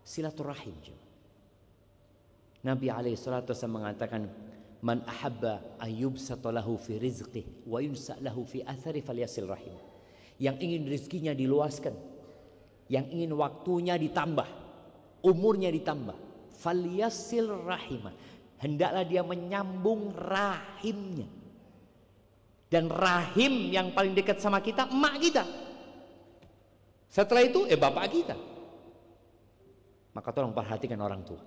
silaturahim. Nabi alaihi salatu wasallam mengatakan, Man ahabba ayyubsata lahu fi rizqihi wa yunsa lahu fi athari falyasil rahim. Yang ingin rezekinya diluaskan, yang ingin waktunya ditambah, umurnya ditambah, falyasil rahimah, hendaklah dia menyambung rahimnya. Dan rahim yang paling dekat sama kita emak kita. Setelah itu bapak kita. Maka tolong perhatikan orang tua.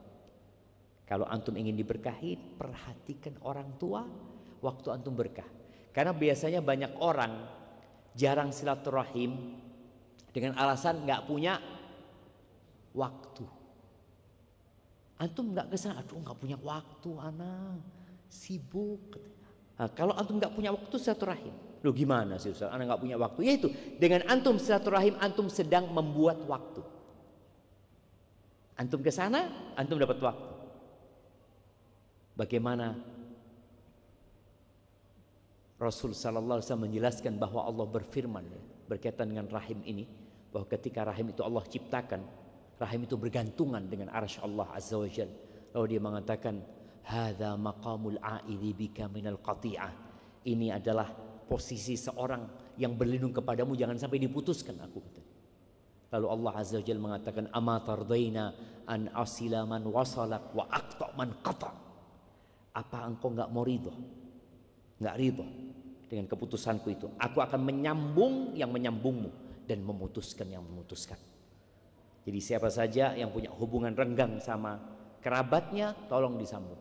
Kalau antum ingin diberkahi, perhatikan orang tua waktu antum berkah. Karena biasanya banyak orang jarang silaturahim dengan alasan nggak punya waktu. Antum nggak kesana, aduh nggak punya waktu, anak sibuk. Nah, kalau antum nggak punya waktu silaturahim, loh gimana sih Ustaz? Anak nggak punya waktu. Yaitu dengan antum silaturahim, antum sedang membuat waktu. Antum kesana, antum dapat waktu. Bagaimana Rasul sallallahu alaihi wasallam menjelaskan bahwa Allah berfirman berkaitan dengan rahim ini, bahwa ketika rahim itu Allah ciptakan, rahim itu bergantungan dengan arsy Allah azza wajalla. Lalu dia mengatakan, hadza maqamul a'idhi bika minal qati'ah. Ini adalah posisi seorang yang berlindung kepadamu, jangan sampai diputuskan aku, kata. Lalu Allah azza wajalla mengatakan, ama tardaina an asila man wasalak wa aqta man qata. Apa engkau nggak mau ridho, nggak ridho dengan keputusanku itu? Aku akan menyambung yang menyambungmu dan memutuskan yang memutuskan. Jadi siapa saja yang punya hubungan renggang sama kerabatnya, tolong disambung.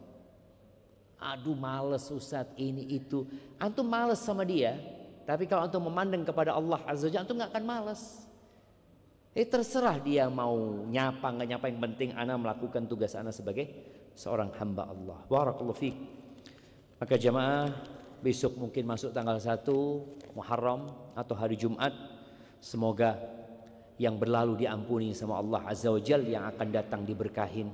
Aduh males Ustaz ini itu, antum males sama dia, tapi kalau antum memandang kepada Allah azza wajalla, antum nggak akan males. Terserah dia mau nyapa nggak nyapa, yang penting ana melakukan tugas ana sebagai seorang hamba Allah. Barakallahu fiik. Maka jamaah, besok mungkin masuk tanggal 1 Muharram atau hari Jumat. Semoga yang berlalu diampuni sama Allah azza wajalla, yang akan datang diberkahin,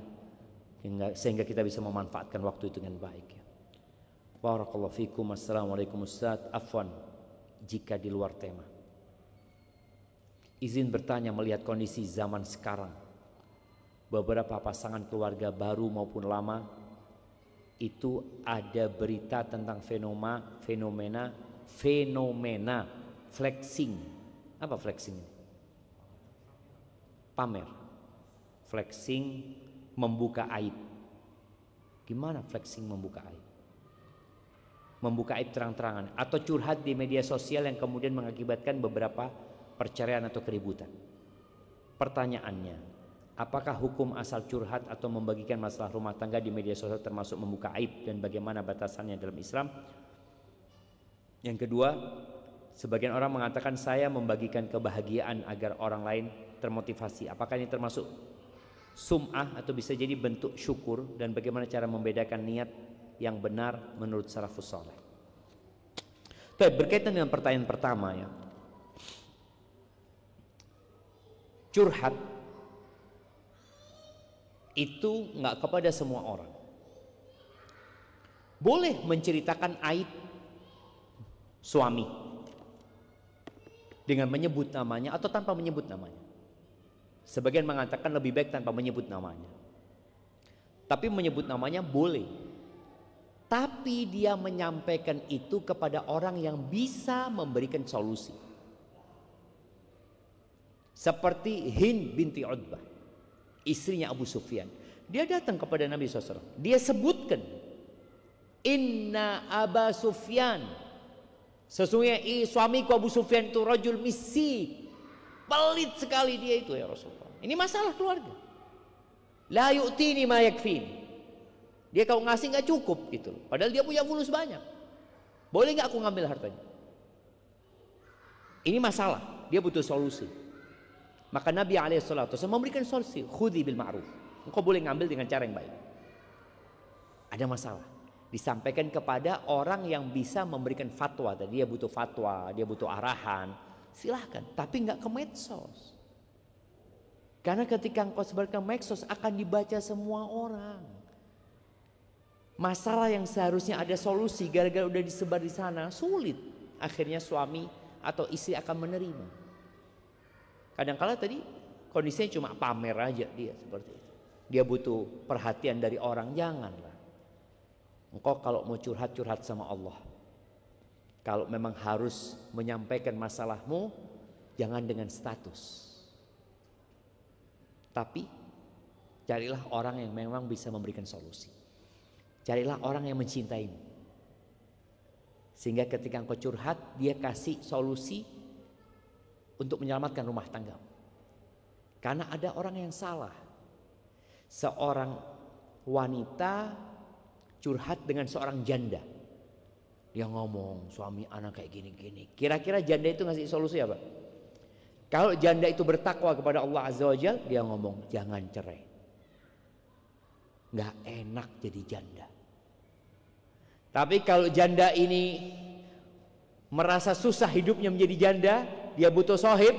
sehingga kita bisa memanfaatkan waktu itu dengan baik. Barakallahu fiikum. Assalamualaikum Ustaz. Afwan jika di luar tema. Izin bertanya, melihat kondisi zaman sekarang, beberapa pasangan keluarga baru maupun lama itu ada berita tentang fenomena flexing. Apa flexing ini? Pamer. Flexing, membuka aib. Gimana flexing membuka aib? Membuka aib terang-terangan atau curhat di media sosial yang kemudian mengakibatkan beberapa perceraian atau keributan. Pertanyaannya, apakah hukum asal curhat atau membagikan masalah rumah tangga di media sosial termasuk membuka aib, dan bagaimana batasannya dalam Islam? Yang kedua, sebagian orang mengatakan saya membagikan kebahagiaan agar orang lain termotivasi. Apakah ini termasuk sum'ah atau bisa jadi bentuk syukur, dan bagaimana cara membedakan niat yang benar menurut salafus saleh? Berkaitan dengan pertanyaan pertama ya, curhat itu nggak kepada semua orang. Boleh menceritakan aib suami dengan menyebut namanya atau tanpa menyebut namanya. Sebagian mengatakan lebih baik tanpa menyebut namanya. Tapi menyebut namanya boleh. Tapi dia menyampaikan itu kepada orang yang bisa memberikan solusi. Seperti Hind binti Utbah, istrinya Abu Sufyan. Dia datang kepada Nabi SAW. Dia sebutkan, inna Aba Sufyan, sesungguhnya suamiku Abu Sufyan itu rajul misik, pelit sekali dia itu ya Rasulullah. Ini masalah keluarga. La yu'tini ma yakfini. Dia kalau ngasih nggak cukup gitu. Padahal dia punya fulus banyak. Boleh nggak aku ngambil hartanya? Ini masalah. Dia butuh solusi. Maka Nabi SAW memberikan solusi, khudhi bil ma'ruf. Engkau boleh ngambil dengan cara yang baik. Ada masalah, disampaikan kepada orang yang bisa memberikan fatwa. Dia butuh fatwa, dia butuh arahan, silahkan. Tapi nggak ke medsos. Karena ketika engkau sebarkan medsos akan dibaca semua orang. Masalah yang seharusnya ada solusi, gara-gara udah disebar di sana, sulit. Akhirnya suami atau istri akan menerima. Kadang-kala tadi kondisinya cuma pamer aja dia seperti itu. Dia butuh perhatian dari orang, janganlah. Engkau kalau mau curhat, curhat sama Allah. Kalau memang harus menyampaikan masalahmu, jangan dengan status. Tapi carilah orang yang memang bisa memberikan solusi. Carilah orang yang mencintaimu. Sehingga ketika engkau curhat, dia kasih solusi untuk menyelamatkan rumah tanggamu. Karena ada orang yang salah. Seorang wanita curhat dengan seorang janda. Dia ngomong, suami anak kayak gini-gini. Kira-kira janda itu ngasih solusi apa? Kalau janda itu bertakwa kepada Allah Azza wa Jalla, dia ngomong, jangan cerai. Nggak enak jadi janda. Tapi kalau janda ini merasa susah hidupnya menjadi janda, dia butuh sohib,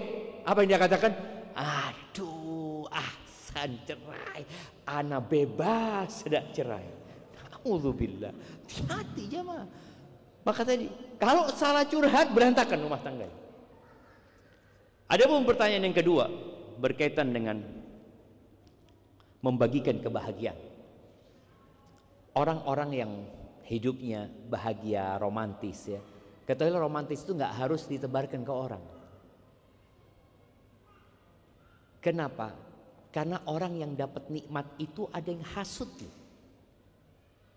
apa yang dia katakan? Aduh, ahsan cerai, ana bebas sudah cerai. Alhamdulillah, hati jemaah. Maka tadi, kalau salah curhat berantakan rumah tangga. Ada pun pertanyaan yang kedua berkaitan dengan membagikan kebahagiaan. Orang-orang yang hidupnya bahagia, romantis ya. Ketahuilah romantis itu nggak harus ditebarkan ke orang. Kenapa? Karena orang yang dapat nikmat itu ada yang hasut nih.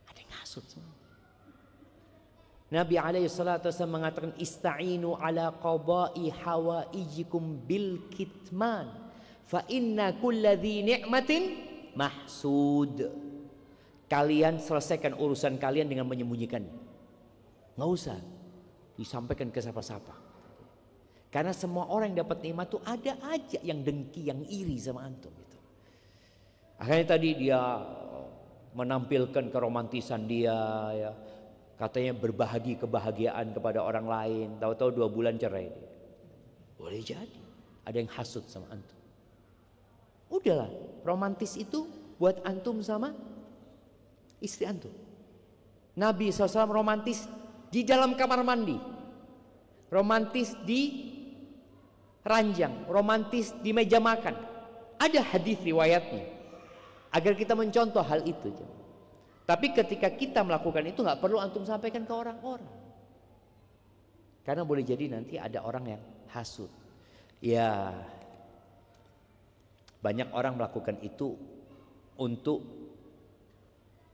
Ada yang hasut semua. Nabi alaihissalatu wassalam mengatakan ista'inu ala qada'i hawaijikum bil kitman fa inna kulladhi ni'matin mahsud. Kalian selesaikan urusan kalian dengan menyembunyikannya. Nggak usah disampaikan ke siapa-siapa. Karena semua orang yang dapat nikmat itu ada aja yang dengki, yang iri sama antum gitu. Akhirnya tadi dia menampilkan keromantisan dia ya. Katanya berbagi kebahagiaan kepada orang lain. Tahu-tahu 2 bulan cerai dia. Boleh jadi ada yang hasut sama antum. Udahlah, romantis itu buat antum sama istri antum. Nabi SAW romantis di dalam kamar mandi, romantis di ranjang, romantis di meja makan. Ada hadis riwayatnya agar kita mencontoh hal itu. Tapi ketika kita melakukan itu nggak perlu antum sampaikan ke orang-orang, karena boleh jadi nanti ada orang yang hasut. Ya, banyak orang melakukan itu untuk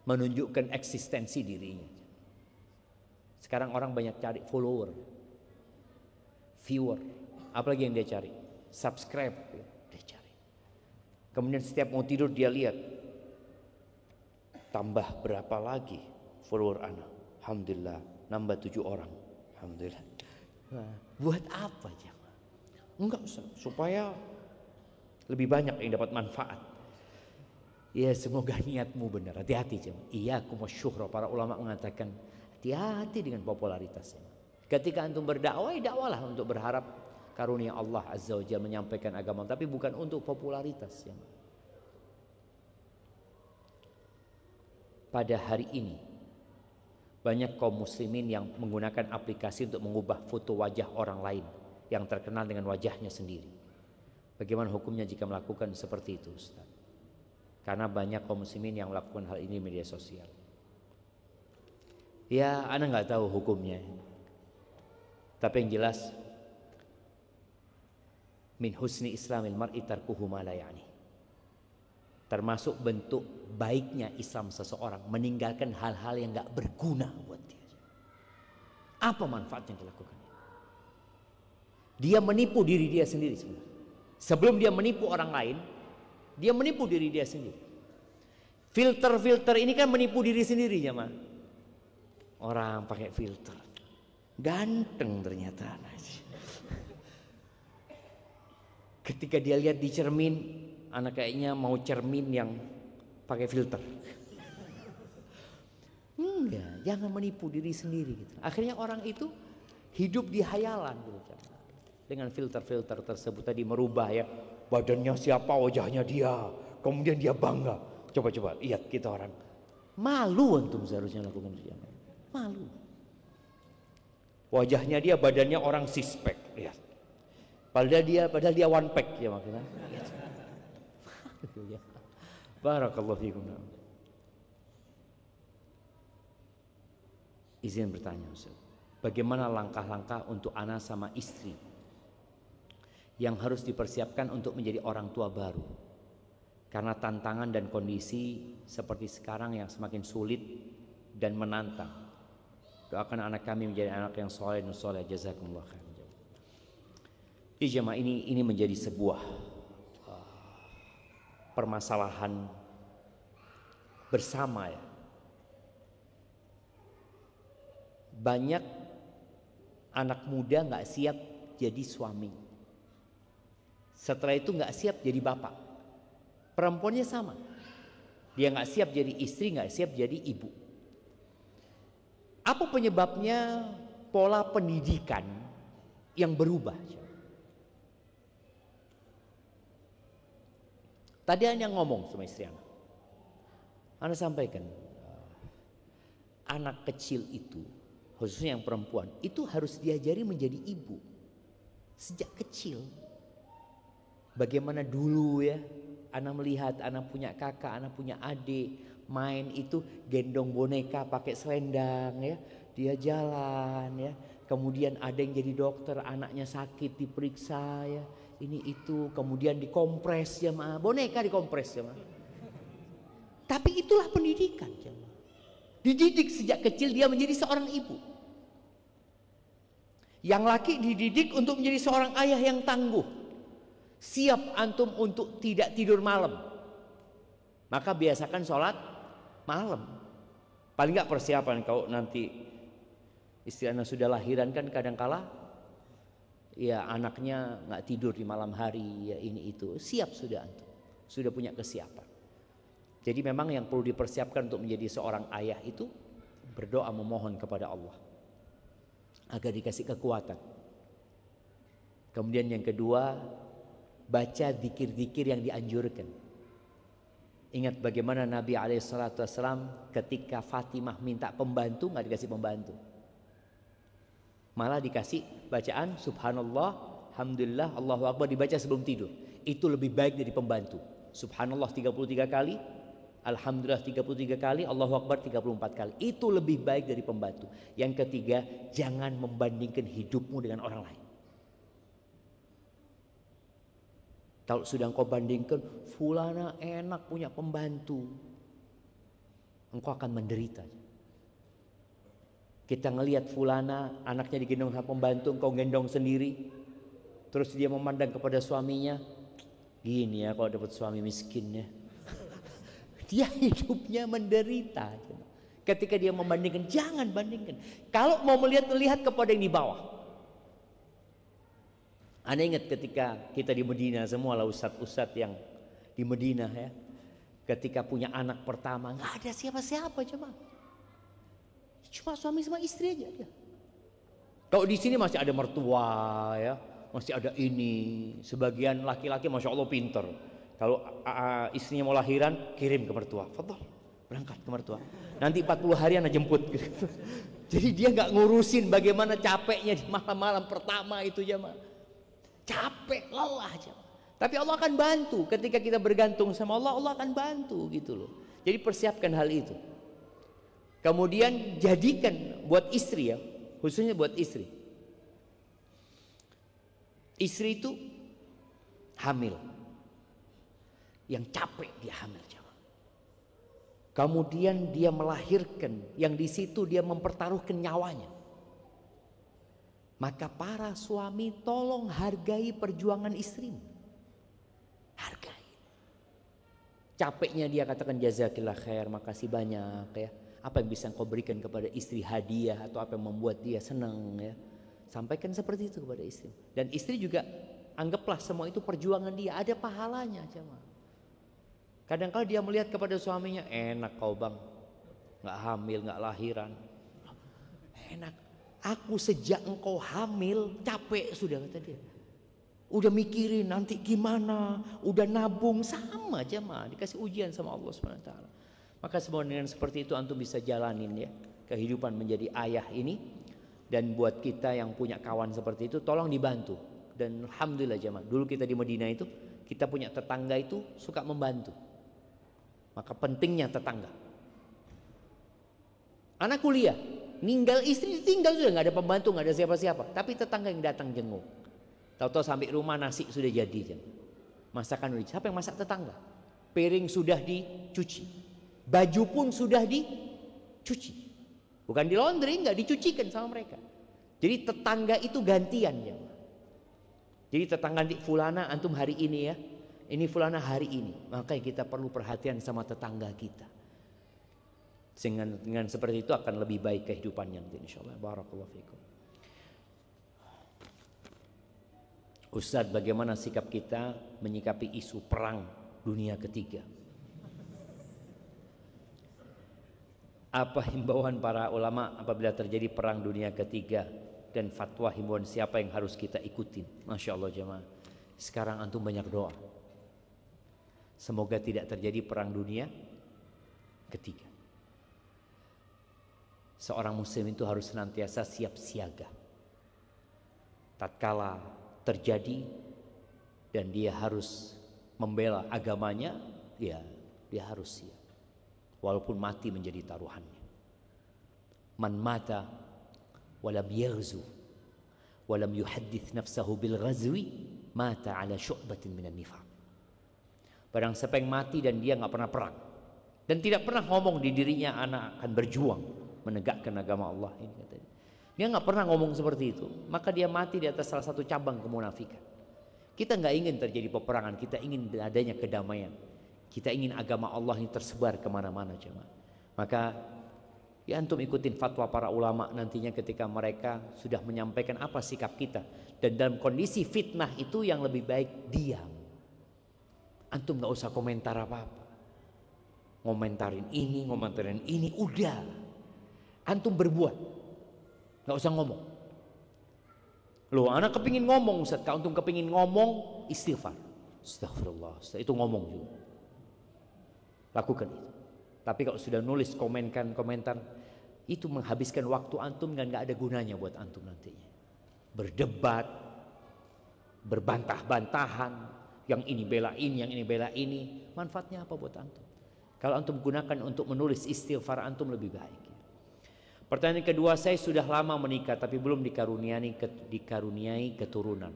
menunjukkan eksistensi dirinya. Sekarang orang banyak cari follower, viewer, apalagi yang dia cari, subscribe dia cari. Kemudian setiap mau tidur dia lihat, tambah berapa lagi follower anak. Alhamdulillah, nambah 7 orang. Alhamdulillah. Nah, buat apa jemaah? Enggak usah, supaya lebih banyak yang dapat manfaat. Ya, semoga niatmu benar. Hati-hati jemaah. Iyyakum wasyuhra. Para ulama mengatakan hati-hati dengan popularitas. Ketika antum berdakwah, dakwalah untuk berharap karunia Allah Azza wa Jalla menyampaikan agama, tapi bukan untuk popularitas. Pada hari ini banyak kaum muslimin yang menggunakan aplikasi untuk mengubah foto wajah orang lain yang terkenal dengan wajahnya sendiri. Bagaimana hukumnya jika melakukan seperti itu, Ustaz? Karena banyak kaum muslimin yang melakukan hal ini di media sosial. Ya, ana nggak tahu hukumnya. Tapi yang jelas, min husni islamil mar'i tarkuhu ma la ya'ni. Termasuk bentuk baiknya Islam seseorang meninggalkan hal-hal yang nggak berguna buat dia. Apa manfaat yang dilakukan? Dia menipu diri dia sendiri sebenarnya. Sebelum dia menipu orang lain, dia menipu diri dia sendiri. Filter-filter ini kan menipu diri sendiri ya, Ma. Orang pakai filter, ganteng ternyata. Ketika dia lihat di cermin, anak kayaknya mau cermin yang pakai filter. Enggak, jangan menipu diri sendiri gitu. Akhirnya orang itu hidup di hayalan gitu. Dengan filter-filter tersebut tadi merubah ya, badannya siapa, wajahnya dia, kemudian dia bangga. Coba-coba lihat kita orang. Malu antum seharusnya lakukan itu. Malu. Wajahnya dia, badannya orang six-pack, lihat. Padahal dia one pack ya maksudnya. Barakallahu fiikum. Izin bertanya Ustaz, bagaimana langkah-langkah untuk anak sama istri yang harus dipersiapkan untuk menjadi orang tua baru? Karena tantangan dan kondisi seperti sekarang yang semakin sulit dan menantang. Doakan anak kami menjadi anak yang soleh dan soleh. Jazakumullah khair. Jemaah, ini menjadi sebuah permasalahan bersama ya. Banyak anak muda nggak siap jadi suami. Setelah itu nggak siap jadi bapak. Perempuannya sama, dia nggak siap jadi istri, nggak siap jadi ibu. Apa penyebabnya? Pola pendidikan yang berubah. Tadi Anda ngomong sama istri Anda sampaikan, anak kecil itu, khususnya yang perempuan, itu harus diajari menjadi ibu sejak kecil. Bagaimana dulu ya, Ana melihat, Ana punya kakak, Ana punya adik, main itu gendong boneka pakai selendang ya, dia jalan ya. Kemudian ada yang jadi dokter, anaknya sakit diperiksa ya, ini itu, kemudian dikompres ya, boneka dikompres ya. Tapi itulah pendidikan ya. Dididik sejak kecil dia menjadi seorang ibu. Yang laki dididik untuk menjadi seorang ayah yang tangguh. Siap antum untuk tidak tidur malam, maka biasakan sholat malam. Paling nggak persiapan kalau nanti istri Anda sudah lahiran, kan kadangkala ya anaknya nggak tidur di malam hari ya, ini itu siap sudah antum, sudah punya kesiapan. Jadi memang yang perlu dipersiapkan untuk menjadi seorang ayah itu berdoa memohon kepada Allah agar dikasih kekuatan. Kemudian yang kedua, baca zikir-zikir yang dianjurkan. Ingat bagaimana Nabi SAW ketika Fatimah minta pembantu, nggak dikasih pembantu, malah dikasih bacaan Subhanallah, Alhamdulillah, Allahu Akbar dibaca sebelum tidur. Itu lebih baik dari pembantu. Subhanallah 33 kali, Alhamdulillah 33 kali, Allahu Akbar 34 kali. Itu lebih baik dari pembantu. Yang ketiga, jangan membandingkan hidupmu dengan orang lain. Kalau sudah engkau bandingkan, fulana enak punya pembantu, engkau akan menderita. Kita ngelihat fulana anaknya digendong sama pembantu, engkau gendong sendiri, terus dia memandang kepada suaminya, gini ya kalau dapat suami miskin ya. Dia hidupnya menderita. Ketika dia membandingkan, jangan bandingkan. Kalau mau melihat kepada yang di bawah. Anda ingat ketika kita di Medina, semua lah ustadz-ustadz yang di Medina ya, ketika punya anak pertama nggak ada siapa-siapa, cuma suami sama istri aja dia. Kalau di sini masih ada mertua ya, masih ada ini. Sebagian laki-laki masya Allah pinter. Kalau istrinya mau lahiran, kirim ke mertua, fadhol, berangkat ke mertua. Nanti 40 hari anak jemput. Gitu. Jadi dia nggak ngurusin bagaimana capeknya di malam-malam pertama itu jemaah. Capek, lelah aja. Tapi Allah akan bantu ketika kita bergantung sama Allah, Allah akan bantu gitu loh. Jadi persiapkan hal itu. Kemudian jadikan buat istri ya, khususnya buat istri. Istri itu hamil, yang capek dia hamil jemaah. Kemudian dia melahirkan, yang di situ dia mempertaruhkan nyawanya. Maka para suami tolong hargai perjuangan istrimu. Hargai. Capeknya dia katakan jazakillah khair, makasih banyak ya. Apa yang bisa engkau berikan kepada istri hadiah atau apa yang membuat dia senang ya. Sampaikan seperti itu kepada istri. Dan istri juga anggaplah semua itu perjuangan dia, ada pahalanya jemaah. Kadang-kadang dia melihat kepada suaminya, enak kau bang, nggak hamil, nggak lahiran, enak. Aku sejak engkau hamil capek sudah kata dia. Udah mikirin nanti gimana, udah nabung, sama aja mah dikasih ujian sama Allah SWT. Maka semua dengan seperti itu antum bisa jalanin ya kehidupan menjadi ayah ini. Dan buat kita yang punya kawan seperti itu tolong dibantu. Dan alhamdulillah jemaah, dulu kita di Madinah itu kita punya tetangga itu suka membantu. Maka pentingnya tetangga. Anak kuliah, ninggal istri, tinggal sudah, nggak ada pembantu, nggak ada siapa-siapa. Tapi tetangga yang datang jenguk. Tahu-tahu sampai rumah nasi sudah jadi, masakan udah. Siapa yang masak? Tetangga. Piring sudah dicuci, baju pun sudah dicuci, bukan di laundry, nggak dicucikan sama mereka. Jadi tetangga itu gantian ya. Jadi tetangga di fulana antum hari ini ya, ini fulana hari ini. Makanya kita perlu perhatian sama tetangga kita. Dengan seperti itu akan lebih baik kehidupannya nanti insyaallah. Barakallahu fikum. Ustadz, bagaimana sikap kita menyikapi isu perang dunia ketiga? Apa himbauan para ulama apabila terjadi perang dunia ketiga, dan fatwa himbauan siapa yang harus kita ikutin? Masya Allah jemaah, sekarang antum banyak doa, semoga tidak terjadi perang dunia ketiga. Seorang muslim itu harus senantiasa siap siaga tatkala terjadi, dan dia harus membela agamanya, ya dia harus siap walaupun mati menjadi taruhannya. Man mata walam yaghzu walam yuhaddits nafsahu bil ghazwi mata ala syu'batin minan nifaq. Barang siapa yang mati dan dia nggak pernah perang dan tidak pernah ngomong di dirinya anak akan berjuang menegakkan agama Allah, ini katanya, dia nggak pernah ngomong seperti itu, maka dia mati di atas salah satu cabang kemunafikan. Kita nggak ingin terjadi peperangan, kita ingin adanya kedamaian, kita ingin agama Allah ini tersebar kemana-mana jemaah. Maka ya antum ikutin fatwa para ulama nantinya ketika mereka sudah menyampaikan apa sikap kita. Dan dalam kondisi fitnah itu yang lebih baik diam. Antum nggak usah komentar apa-apa, ngomentarin ini, udah antum berbuat, nggak usah ngomong. Loh, anak kepingin ngomong Ustaz. Kalau antum kepingin ngomong, istighfar, astagfirullah, itu ngomong juga, lakukan itu. Tapi kalau sudah nulis komentar itu menghabiskan waktu antum dan nggak ada gunanya buat antum nantinya. Berdebat, berbantah-bantahan, yang ini bela ini, yang ini bela ini, manfaatnya apa buat antum? Kalau antum gunakan untuk menulis istighfar, antum lebih baik. Pertanyaan kedua, saya sudah lama menikah tapi belum dikaruniai keturunan.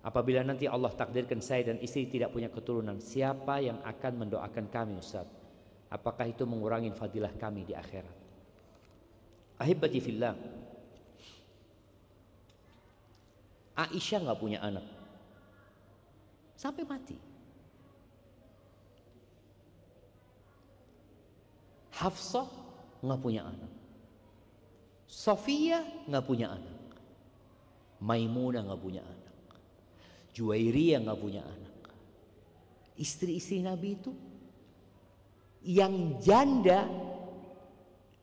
Apabila nanti Allah takdirkan saya dan istri tidak punya keturunan, siapa yang akan mendoakan kami Ustaz? Apakah itu mengurangi fadilah kami di akhirat? Ahibati fillah, Aisyah nggak punya anak sampai mati. Hafsah nggak punya anak. Sofia nggak punya anak. Maimunah nggak punya anak. Juwairiyah nggak punya anak. Istri-istri Nabi itu yang janda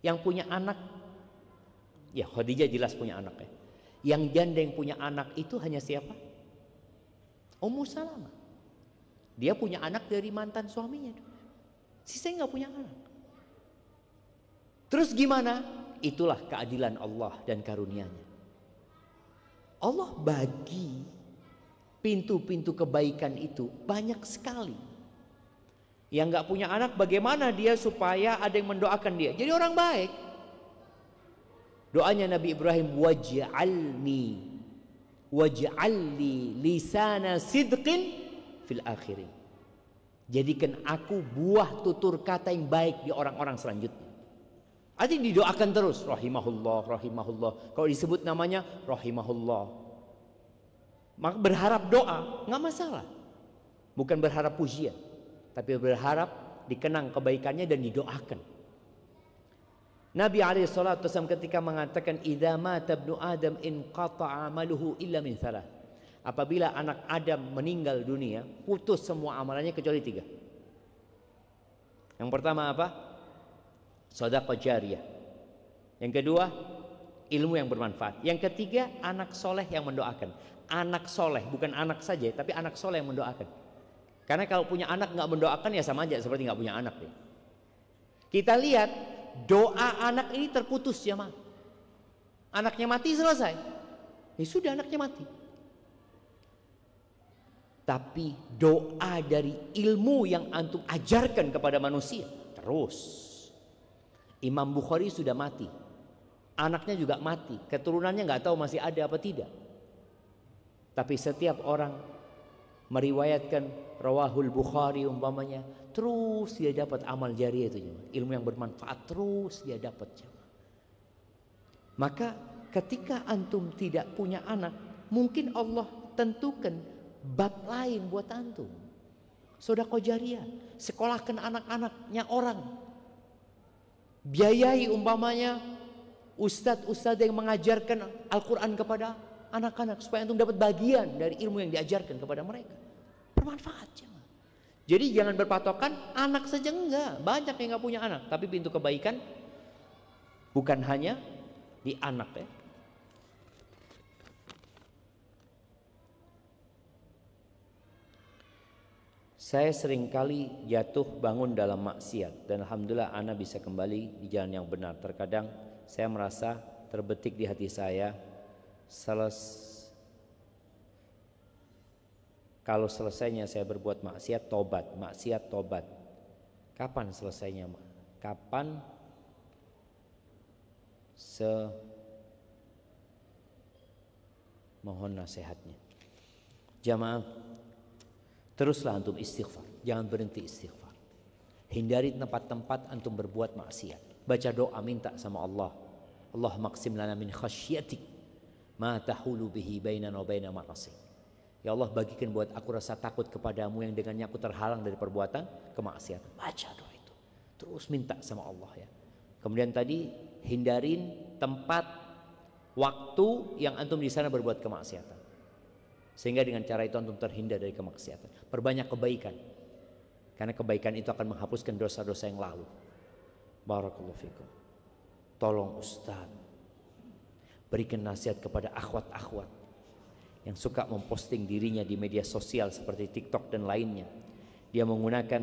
yang punya anak, ya Khadijah jelas punya anak ya. Yang janda yang punya anak itu hanya siapa? Ummu Salamah. Dia punya anak dari mantan suaminya. Sisanya nggak punya anak. Terus gimana? Itulah keadilan Allah dan karunia-Nya. Allah bagi pintu-pintu kebaikan itu banyak sekali. Yang nggak punya anak, bagaimana dia supaya ada yang mendoakan dia jadi orang baik? Doanya Nabi Ibrahim, waj'alli lisana sidqin fil akhirin. Jadikan aku buah tutur kata yang baik di orang-orang selanjutnya. Artinya didoakan terus, rahimahullah, rahimahullah. Kalau disebut namanya rahimahullah, maka berharap doa, nggak masalah. Bukan berharap pujian, tapi berharap dikenang kebaikannya dan didoakan. Nabi SAW ketika mengatakan, idza mata ibnu Adam inqata'a amaluhu illa min thalath. Apabila anak Adam meninggal dunia, putus semua amalannya kecuali 3. Yang pertama apa? Sedekah jariyah. Yang kedua, ilmu yang bermanfaat. Yang ketiga, anak soleh yang mendoakan. Anak soleh, bukan anak saja, tapi anak soleh yang mendoakan. Karena kalau punya anak nggak mendoakan ya sama aja seperti nggak punya anak deh. Kita lihat doa anak ini terputus ya mah. Anaknya mati selesai. Ya sudah, anaknya mati. Tapi doa dari ilmu yang antum ajarkan kepada manusia terus. Imam Bukhari sudah mati, anaknya juga mati, keturunannya nggak tahu masih ada apa tidak. Tapi setiap orang meriwayatkan rawahul Bukhari umpamanya, terus dia dapat amal jariah itu, ilmu yang bermanfaat terus dia dapat. Maka ketika antum tidak punya anak, mungkin Allah tentukan bab lain buat antum. Sedekah jariah, sekolahkan anak-anaknya orang, biayai umpamanya ustadz-ustadz yang mengajarkan Al-Quran kepada anak-anak, supaya antum dapat bagian dari ilmu yang diajarkan kepada mereka. Bermanfaat jangan. Jadi jangan berpatokan anak saja, enggak. Banyak yang nggak punya anak, tapi pintu kebaikan bukan hanya di anak ya. Saya seringkali jatuh bangun dalam maksiat, dan alhamdulillah ana bisa kembali di jalan yang benar. Terkadang saya merasa terbetik di hati saya, kalau selesainya saya berbuat maksiat, tobat, maksiat, tobat. Kapan selesainya? Kapan mohon nasihatnya. Jamaah, teruslah antum istighfar, jangan berhenti istighfar. Hindari tempat-tempat antum berbuat maksiat. Baca doa, minta sama Allah. Allah maqsim lana min khasyatik ma tahulu bihi bainana wa baina ma'asik. Ya Allah, bagikan buat aku rasa takut kepadamu yang dengannya aku terhalang dari perbuatan kemaksiatan. Baca doa itu, terus minta sama Allah ya. Kemudian tadi hindarin tempat, waktu yang antum di sana berbuat kemaksiatan, sehingga dengan cara itu antum terhindar dari kemaksiatan. Perbanyak kebaikan, karena kebaikan itu akan menghapuskan dosa-dosa yang lalu. Barakallahu fikum. Tolong Ustaz, berikan nasihat kepada akhwat-akhwat yang suka memposting dirinya di media sosial seperti TikTok dan lainnya. Dia menggunakan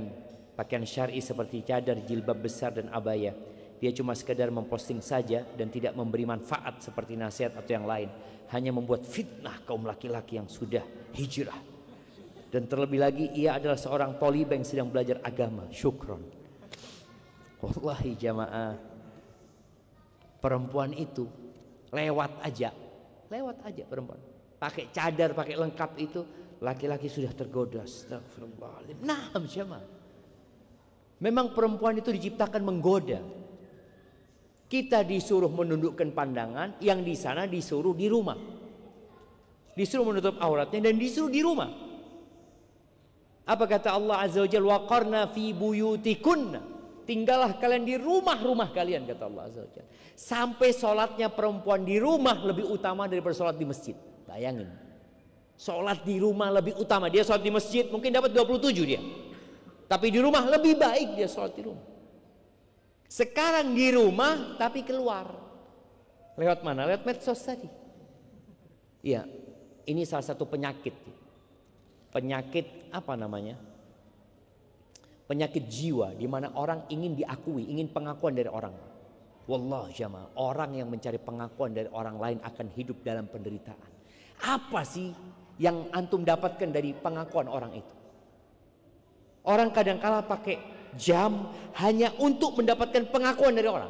pakaian syar'i seperti cadar, jilbab besar dan abaya. Dia cuma sekedar memposting saja dan tidak memberi manfaat seperti nasihat atau yang lain. Hanya membuat fitnah kaum laki-laki yang sudah hijrah. Dan terlebih lagi ia adalah seorang thalibah yang sedang belajar agama. Syukron. Wallahi jamaah, perempuan itu lewat aja perempuan pakai cadar, pakai lengkap itu, laki-laki sudah tergoda. Astagfirullahaladzim. Nah jamaah, memang perempuan itu diciptakan menggoda. Kita disuruh menundukkan pandangan, yang di sana disuruh di rumah, disuruh menutup auratnya dan disuruh di rumah. Apa kata Allah Azza wa Jalla? Waqarna fi buyutikunna, tinggallah kalian di rumah-rumah kalian, kata Allah Azza wa Jalla. Sampai sholatnya perempuan di rumah lebih utama daripada sholat di masjid. Bayangin, sholat di rumah lebih utama. Dia sholat di masjid mungkin dapat 27 dia, tapi di rumah lebih baik dia sholat di rumah. Sekarang di rumah tapi keluar. Lewat mana? Lewat medsos tadi. Iya, ini salah satu penyakit. Penyakit apa namanya? Penyakit jiwa, di mana orang ingin diakui, ingin pengakuan dari orang. Wallah jamaah, orang yang mencari pengakuan dari orang lain akan hidup dalam penderitaan. Apa sih yang antum dapatkan dari pengakuan orang itu? Orang kadang-kala pakai jam hanya untuk mendapatkan pengakuan dari orang.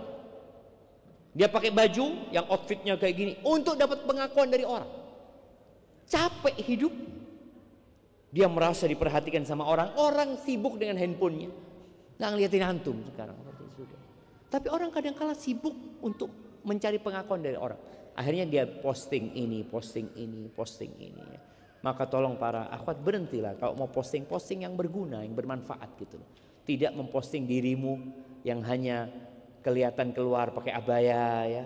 Dia pakai baju yang outfitnya kayak gini untuk dapat pengakuan dari orang. Capek hidup. Dia merasa diperhatikan sama orang. Orang sibuk dengan handphonenya, nggak ngeliatin antum sekarang. Tapi orang kadang-kala sibuk untuk mencari pengakuan dari orang. Akhirnya dia posting ini, posting ini, posting ini. Maka tolong para akhwat, berhentilah kalau mau posting yang berguna, yang bermanfaat gitu. Tidak memposting dirimu yang hanya kelihatan keluar pakai abaya ya,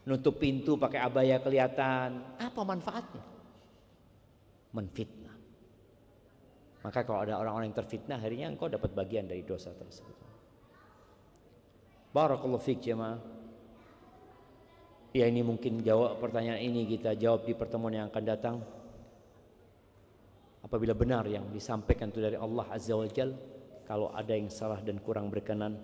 nutup pintu pakai abaya kelihatan. Apa manfaatnya? Menfitnah. Maka kalau ada orang-orang yang terfitnah, akhirnya engkau dapat bagian dari dosa tersebut. Barakallahu fiik jemaah. Ya, ini mungkin jawab pertanyaan ini kita jawab di pertemuan yang akan datang. Apabila benar yang disampaikan itu dari Allah Azza wa Jalla, kalau ada yang salah dan kurang berkenan,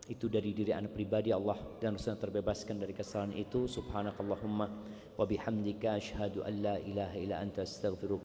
itu dari diri anak pribadi. Allah dan Rasulnya terbebaskan dari kesalahan itu. Subhanakallahumma wa bihamdika asyhadu an la ilaha illa anta astaghfiruka